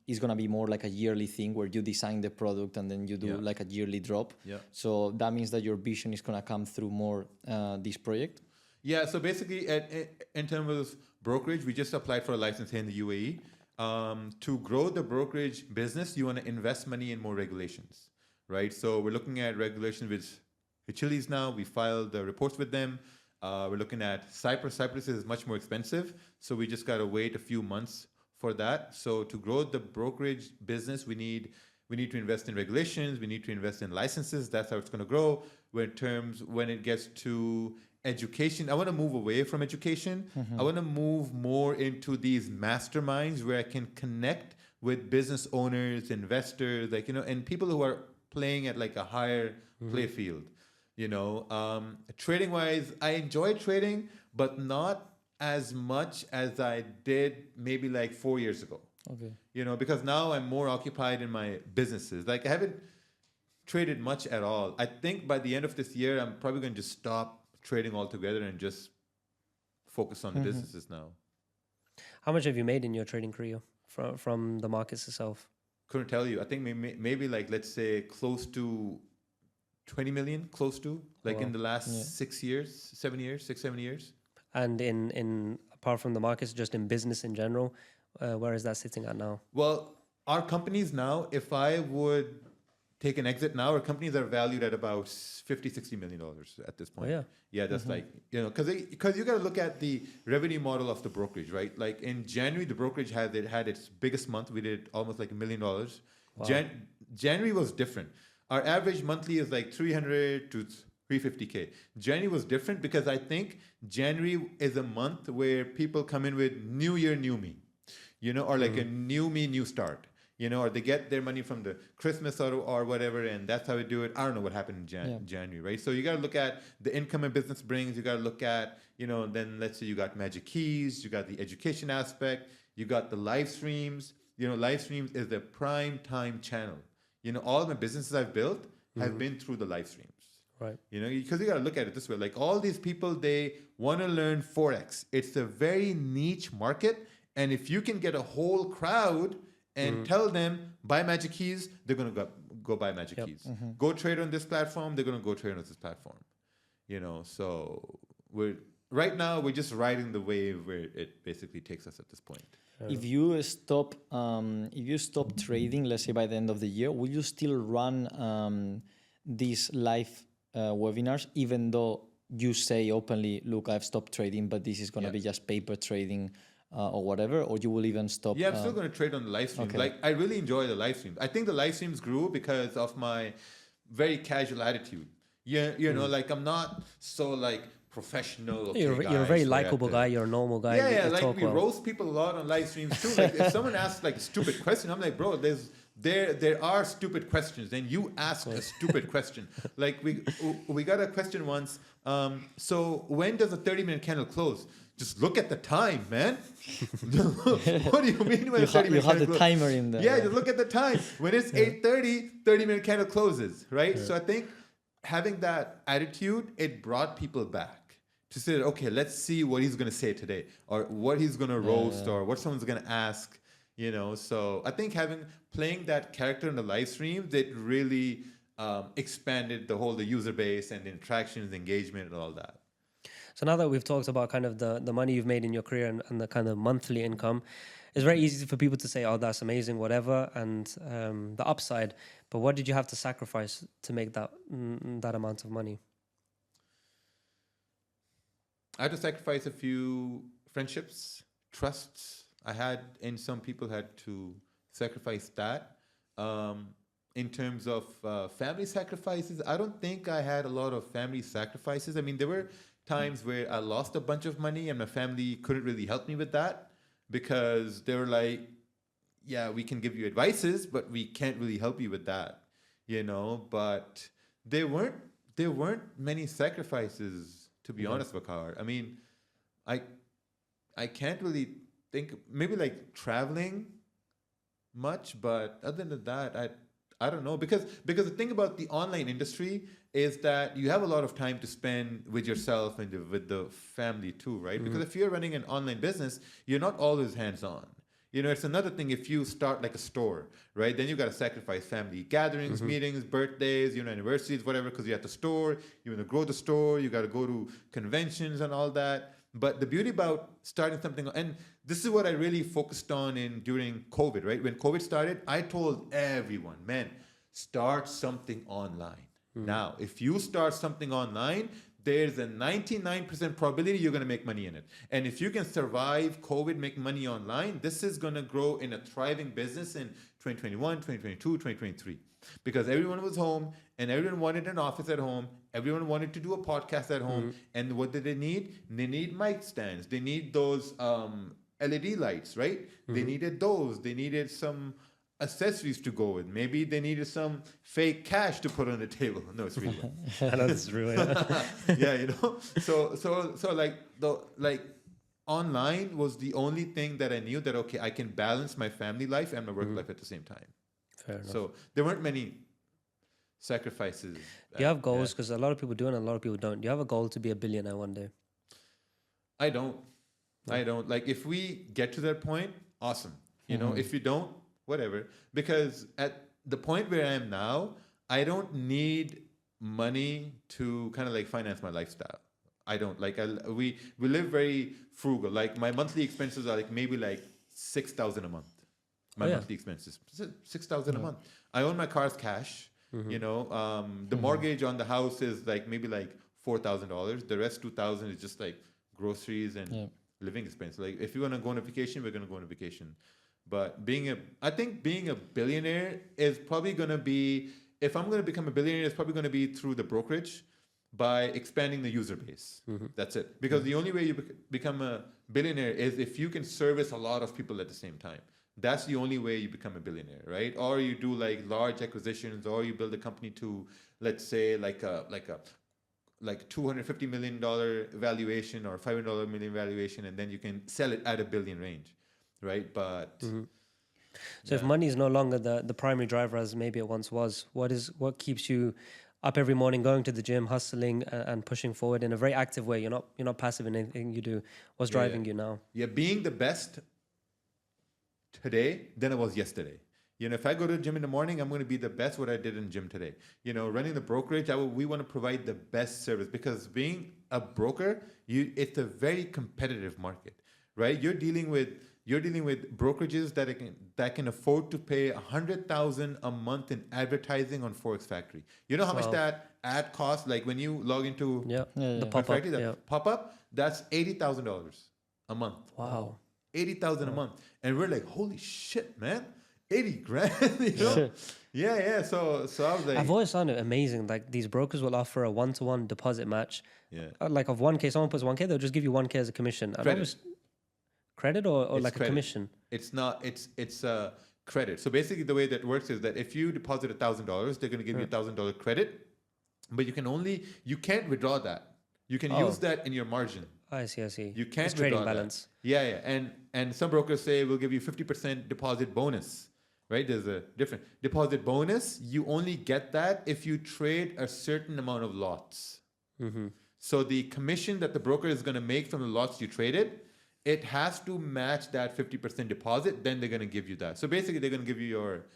is going to be more like a yearly thing where you design the product and then you do like a yearly drop. Yeah. So that means that your vision is going to come through more this project. Yeah. So basically, in terms of brokerage, we just applied for a license here in the UAE. To grow the brokerage business, you want to invest money in more regulations, right? So we're looking at regulation with Chile's now. We filed the reports with them. We're looking at Cyprus. Cyprus is much more expensive, so we just got to wait a few months for that. So to grow the brokerage business, we need to invest in regulations. We need to invest in licenses. That's how it's going to grow. When it gets to education, I want to move away from education. I want to move more into these masterminds where I can connect with business owners, investors, and people who are playing at like a higher play field. Trading wise, I enjoy trading, but not as much as I did maybe like 4 years ago. Okay. Because now I'm more occupied in my businesses. Like I haven't traded much at all. I think by the end of this year, I'm probably going to just stop trading altogether and just focus on the businesses now. How much have you made in your trading career from the markets itself? Couldn't tell you. I think maybe like, let's say close to 20 million, in the last 6 years, 7 years. And in apart from the markets, just in business in general, where is that sitting at now? Well, our companies now, if I would take an exit now, our companies are valued at about $50-60 million at this point. Oh, yeah. Yeah, that's because you got to look at the revenue model of the brokerage, right? Like in January, the brokerage had its biggest month. We did almost like $1 million. Wow. January was different. Our average monthly is like 300 to 350K. January was different because I think January is a month where people come in with new year, new me, or like a new me, new start, or they get their money from the Christmas or whatever, and that's how we do it. I don't know what happened in January, right? So you got to look at the income a business brings. You got to look at, then let's say you got Magic Keys, you got the education aspect, you got the live streams. Live streams is the prime time channel. All my businesses I've built have been through the live streams. Right. Because you got to look at it this way. Like all these people, they want to learn forex. It's a very niche market, and if you can get a whole crowd and tell them buy Magic Keys, they're gonna go buy Magic Keys. Go trade on this platform, they're gonna go trade on this platform. So right now we're just riding the wave where it basically takes us at this point. If you stop trading, let's say by the end of the year, will you still run these live webinars, even though you say openly, look, I've stopped trading, but this is going to be just paper trading or whatever, or you will even stop? Yeah, I'm still going to trade on the live streams. Okay. Like, I really enjoy the live streams. I think the live streams grew because of my very casual attitude. Yeah, you know, like I'm not so like professional. Okay, you're a very likable guy. You're a normal guy. Yeah, you like we well. roast people a lot on live streams too. Like if someone asks like a stupid question, I'm like, bro, there are stupid questions. Then you ask a stupid question. Like we got a question once. So when does a 30-minute candle close? Just look at the time, man. What do you mean when a 30-minute candle you have the timer in there? Yeah, just look at the time. When it's 8:30, 30-minute candle closes, right? Yeah. So I think having that attitude, it brought people back to say, okay, let's see what he's going to say today, or what he's going to roast, or what someone's going to ask, you know. So I think playing that character in the live streams, it really expanded the user base and the interactions, engagement, and all that. So now that we've talked about kind of the money you've made in your career and the kind of monthly income, it's very easy for people to say, oh, that's amazing, whatever, and the upside. But what did you have to sacrifice to make that amount of money? I had to sacrifice a few friendships, trusts I had, and some people had to sacrifice that. In terms of family sacrifices, I don't think I had a lot of family sacrifices. I mean, there were times where I lost a bunch of money and my family couldn't really help me with that because they were like, yeah, we can give you advices, but we can't really help you with that, you know. But there weren't many sacrifices, to be honest, Vakar. I mean, I can't really think, maybe like traveling much, but other than that, I don't know, because the thing about the online industry is that you have a lot of time to spend with yourself and with the family too, right? Mm-hmm. Because if you're running an online business, you're not always hands-on. You know, it's another thing if you start like a store, right? Then you got to sacrifice family gatherings, meetings, birthdays, you know, anniversaries, whatever, because you have the store, you want to grow the store, you got to go to conventions and all that. But the beauty about starting something, and this is what I really focused on during COVID, right? When COVID started, I told everyone, man, start something online. Now, if you start something online, there's a 99% probability you're going to make money in it. And if you can survive COVID, make money online, this is going to grow in a thriving business in 2021, 2022, 2023. Because everyone was home and everyone wanted an office at home. Everyone wanted to do a podcast at home. And what did they need? They need mic stands. They need those LED lights, right? They needed those. They needed some accessories to go with. Maybe they needed some fake cash to put on the table. No, it's real. I know this is real. Yeah, you know. So like online was the only thing that I knew that okay, I can balance my family life and my work life at the same time. Fair enough. So there weren't many sacrifices. Do you have goals? Because a lot of people do and a lot of people don't. Do you have a goal to be a billionaire one day? I don't. Like if we get to that point, awesome. You know, if you don't, whatever. Because at the point where I am now, I don't need money to kind of like finance my lifestyle. I don't like. We live very frugal. Like my monthly expenses are like maybe like 6,000 a month. My monthly expenses 6,000 a month. I own my car's cash. You know, the mortgage on the house is like maybe like $4,000. The rest 2,000 is just like groceries and living expense. Like if you want to go on a vacation, we're going to go on a vacation. But I think being a billionaire is probably going to be, if I'm going to become a billionaire, it's probably going to be through the brokerage by expanding the user base. That's it. Because the only way you become a billionaire is if you can service a lot of people at the same time. That's the only way you become a billionaire, right? Or you do like large acquisitions, or you build a company to, let's say, like $250 million valuation or $500 million valuation, and then you can sell it at $1 billion range. Right, but so if money is no longer the primary driver as maybe it once was, what keeps you up every morning, going to the gym, hustling and pushing forward in a very active way? You're not passive in anything you do. What's driving you now? Yeah, being the best today than I was yesterday. You know, if I go to the gym in the morning, I'm going to be the best what I did in the gym today. You know, running the brokerage, we want to provide the best service because being a broker, it's a very competitive market. right? You're dealing with brokerages that can afford to pay $100,000 a month in advertising on Forex Factory. You know how much that ad costs? Like when you log into the pop up, that's $80,000 a month. Wow. 80,000 a month. And we're like, holy shit, man. 80 grand, you know? Yeah. So I was like, I've always found it amazing. Like these brokers will offer a 1-to-1 deposit match. Yeah. Like of 1K, someone puts 1K, they'll just give you 1K as a commission. Credit or like credit. A commission? It's not, it's credit. So basically the way that works is that if you deposit $1,000, they're going to give you $1,000 credit, but you can't withdraw that. You can use that in your margin. I see. You can't it's trading withdraw balance. That. Yeah. And some brokers say we'll give you 50% deposit bonus, right? There's a different deposit bonus. You only get that if you trade a certain amount of lots. Mm-hmm. So the commission that the broker is going to make from the lots you traded, it has to match that 50% deposit. Then they're going to give you that. So basically, they're going to give you your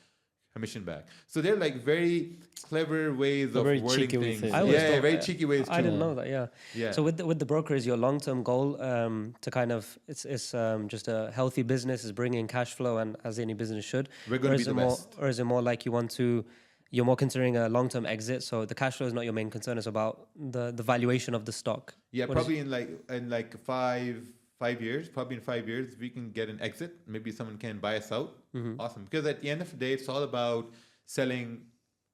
commission back. So they're like very clever ways of wording things. Very cheeky ways. I didn't know that. Yeah. So with the broker, is your long-term goal to kind of it's just a healthy business, is bringing cash flow, and as any business should. We're going to be the best. Or is it more like you're more considering a long-term exit? So the cash flow is not your main concern. It's about the valuation of the stock. Yeah, probably in like 5 years, probably in 5 years, we can get an exit. Maybe someone can buy us out. Mm-hmm. Awesome. Because at the end of the day, it's all about selling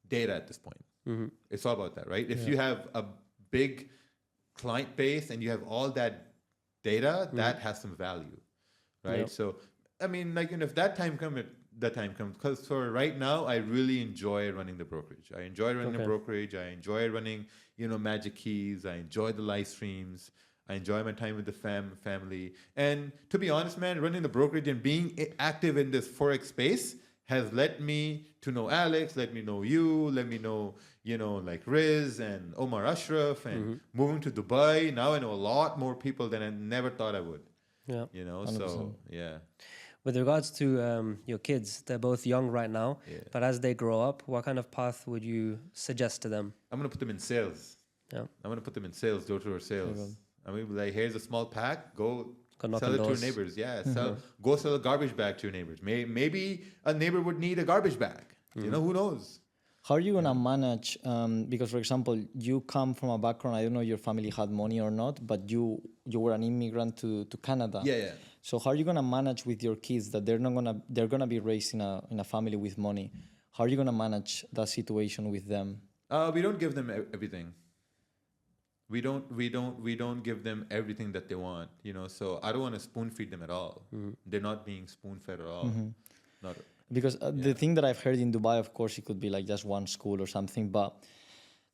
data at this point. Mm-hmm. It's all about that, right? If you have a big client base and you have all that data, that has some value, right? Yep. So, I mean, like, if that time comes, because for right now, I really enjoy running the brokerage. I enjoy running the brokerage. I enjoy running, Magic Keys. I enjoy the live streams. I enjoy my time with the family. And to be honest, man, running the brokerage and being active in this Forex space has led me to know Alex, let me know you, let me know, like Riz and Omar Ashraf, and moving to Dubai. Now I know a lot more people than I never thought I would. Yeah. 100%. So, yeah. With regards to your kids, they're both young right now, but as they grow up, what kind of path would you suggest to them? I'm going to put them in sales. Yeah. I'm going to put them in sales, door-to-door sales. I mean, like, here's a small pack. Go sell it to your neighbors. Yeah, go sell a garbage bag to your neighbors. Maybe a neighbor would need a garbage bag. Who knows? How are you gonna manage? Because, for example, you come from a background. I don't know if your family had money or not, but you were an immigrant to Canada. Yeah. So how are you gonna manage with your kids that they're gonna be raised in a family with money? How are you gonna manage that situation with them? We don't give them everything. We don't give them everything that they want, so I don't want to spoon feed them at all. Mm-hmm. They're not being spoon fed at all. Mm-hmm. Because the thing that I've heard in Dubai, of course, it could be like just one school or something, but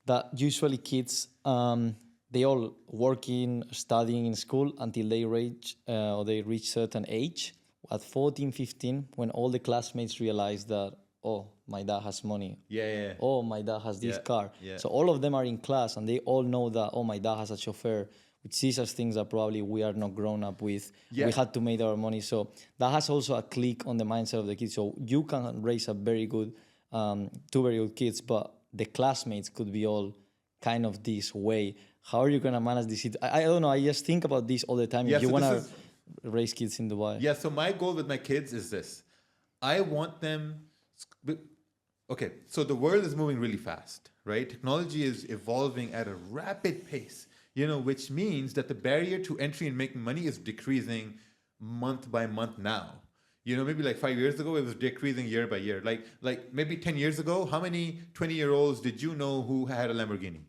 that usually kids, they all working, studying in school until they reach certain age. At 14, 15, when all the classmates realize that, oh, my dad has money. Yeah. Oh, my dad has this car. Yeah. So all of them are in class and they all know that, oh, my dad has a chauffeur, which is as things that probably we are not grown up with. Yeah. We had to make our money. So that has also a click on the mindset of the kids. So you can raise a very good, two very good kids, but the classmates could be all kind of this way. How are you going to manage this? I don't know. I just think about this all the time. If you want to raise kids in Dubai. Yeah, so my goal with my kids is this. I want them... Okay, so the world is moving really fast, right? Technology is evolving at a rapid pace, which means that the barrier to entry and making money is decreasing month by month now. Maybe like 5 years ago, it was decreasing year by year. Like maybe 10 years ago, how many 20-year-olds did you know who had a Lamborghini?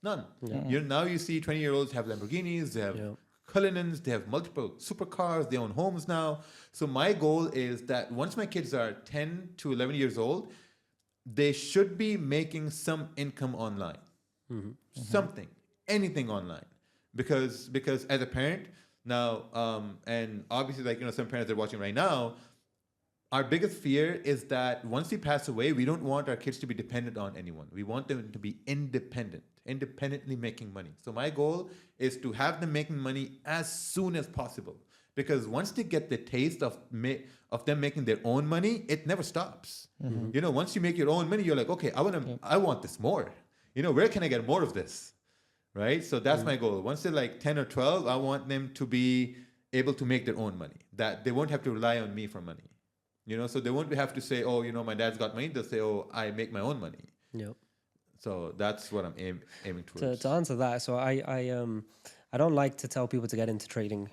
None. Yeah. Now you see 20-year-olds have Lamborghinis, they have Cullinans, they have multiple supercars, they own homes now. So my goal is that once my kids are 10 to 11 years old, they should be making some income online. Mm-hmm. Something, anything online. Because as a parent now, and obviously some parents are watching right now, our biggest fear is that once we pass away, we don't want our kids to be dependent on anyone. We want them to be independently making money. So my goal is to have them making money as soon as possible. Because once they get the taste of them making their own money, it never stops. Mm-hmm. Once you make your own money, you're like, okay, I want this more. Where can I get more of this? Right? So that's my goal. Once they're like 10 or 12, I want them to be able to make their own money. That they won't have to rely on me for money. So they won't have to say, oh, my dad's got money. They'll say, oh, I make my own money. Yep. So that's what I'm aiming towards. To answer that, so I don't like to tell people to get into trading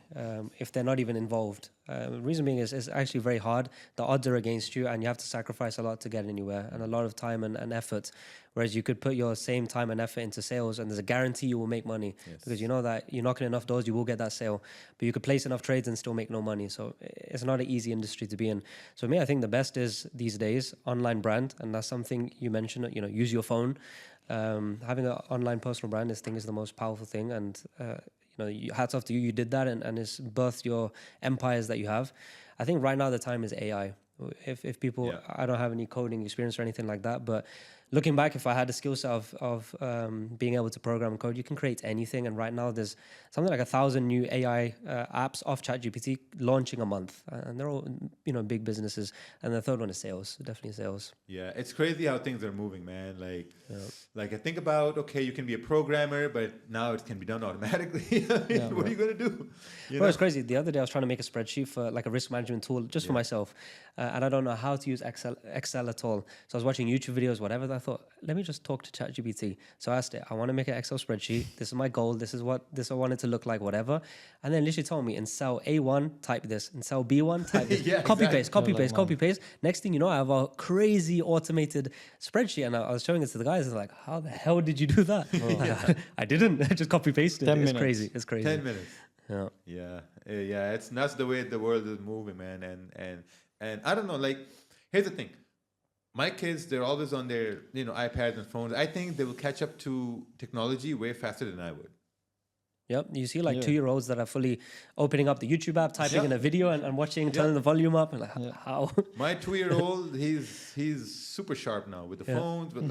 if they're not even involved. The reason being is it's actually very hard. The odds are against you, and you have to sacrifice a lot to get anywhere, and a lot of time and effort. Whereas you could put your same time and effort into sales, and there's a guarantee you will make money because you know that you're knocking enough doors, you will get that sale. But you could place enough trades and still make no money. So it's not an easy industry to be in. So me, I think the best is these days online brand, and that's something you mentioned. Use your phone. Having an online personal brand, I think, is the most powerful thing, and hats off to you. You did that, and it's birthed your empires that you have. I think right now the time is AI. If people, I don't have any coding experience or anything like that, but looking back, if I had the skill set of being able to program code, you can create anything. And right now there's something like 1,000 new AI apps off ChatGPT launching a month, and they're all big businesses. And the third one is sales, definitely sales. Yeah, it's crazy how things are moving, man. Like I think about, okay, you can be a programmer, but now it can be done automatically. What are you gonna do? It's crazy. The other day I was trying to make a spreadsheet for like a risk management tool just for myself, and I don't know how to use Excel at all. So I was watching YouTube videos, whatever. I thought, let me just talk to ChatGPT. So I asked it, I want to make an Excel spreadsheet. This is my goal. This is what I want it to look like, whatever. And then literally told me, in cell A1, type this. In cell B1, type this. Copy paste. Next thing you know, I have a crazy automated spreadsheet. And I was showing it to the guys. They're like, how the hell did you do that? I didn't. I just copy pasted. It's crazy. 10 minutes. Yeah. It's nuts the way the world is moving, man. And I don't know, like, here's the thing. My kids, they're always on their, iPads and phones. I think they will catch up to technology way faster than I would. Yep. You see 2-year-olds that are fully opening up the YouTube app, typing in a video and watching, turning the volume up. And like, how? My 2-year-old, he's super sharp now with the phones. But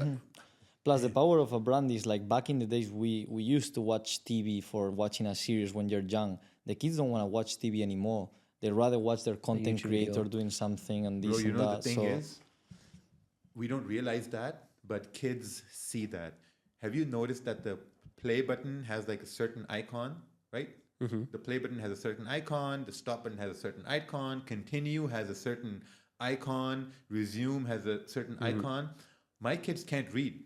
Plus, the power of a brand is like back in the days, we used to watch TV for watching a series when you're young. The kids don't want to watch TV anymore. They rather watch their content creator doing something and this and that. The thing is, we don't realize that, but kids see that. Have you noticed that the play button has like a certain icon, right? Mm-hmm. The play button has a certain icon. The stop button has a certain icon. Continue has a certain icon. Resume has a certain icon. My kids can't read.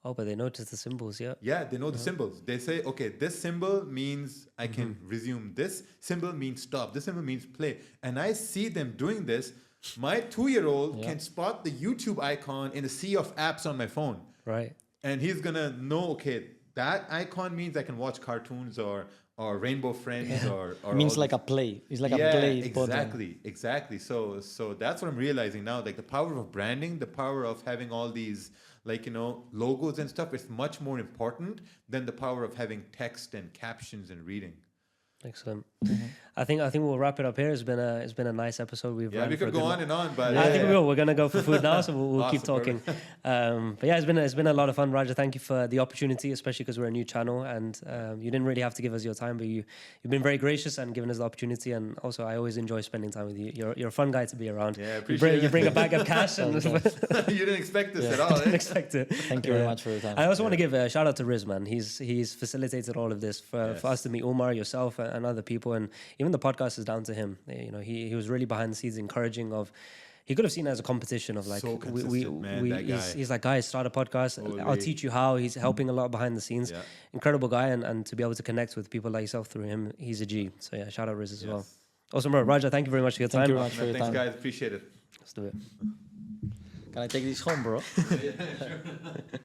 Oh, but they notice the symbols, yeah. Yeah, they know the symbols. They say, okay, this symbol means I can resume. This symbol means stop. This symbol means play. And I see them doing this. My 2-year-old can spot the YouTube icon in a sea of apps on my phone. Right. And he's going to know, okay, that icon means I can watch cartoons or Rainbow Friends or means like a play. It's like a play button. Exactly. So that's what I'm realizing now. Like the power of branding, the power of having all these logos and stuff is much more important than the power of having text and captions and reading. Excellent. I think we'll wrap it up here. It's been a nice episode. We could go on and on, but I think we will. We're gonna go for food now, so we'll keep talking. But yeah, it's been a lot of fun, Raja. Thank you for the opportunity, especially because we're a new channel, and you didn't really have to give us your time, but you've been very gracious and given us the opportunity. And also, I always enjoy spending time with you. You're a fun guy to be around. Yeah, appreciate it. You bring a bag of cash, and you didn't expect this at all. Didn't expect it. Thank you very much for your time. I also want to give a shout out to Riz, man. He's facilitated all of this for us to meet Umar, yourself, and other people, and even the podcast is down to him. He was really behind the scenes, encouraging of. He could have seen it as a competition of like, so he's like, guys, start a podcast. I'll teach you how. He's helping a lot behind the scenes. Yeah. Incredible guy, and to be able to connect with people like yourself through him, he's a G. So yeah, shout out Riz as well. Awesome, bro. Raja, thank you very much for your time. Thank you very much for your time. Thanks, guys. Appreciate it. Let's do it. Can I take this home, bro? Yeah, sure.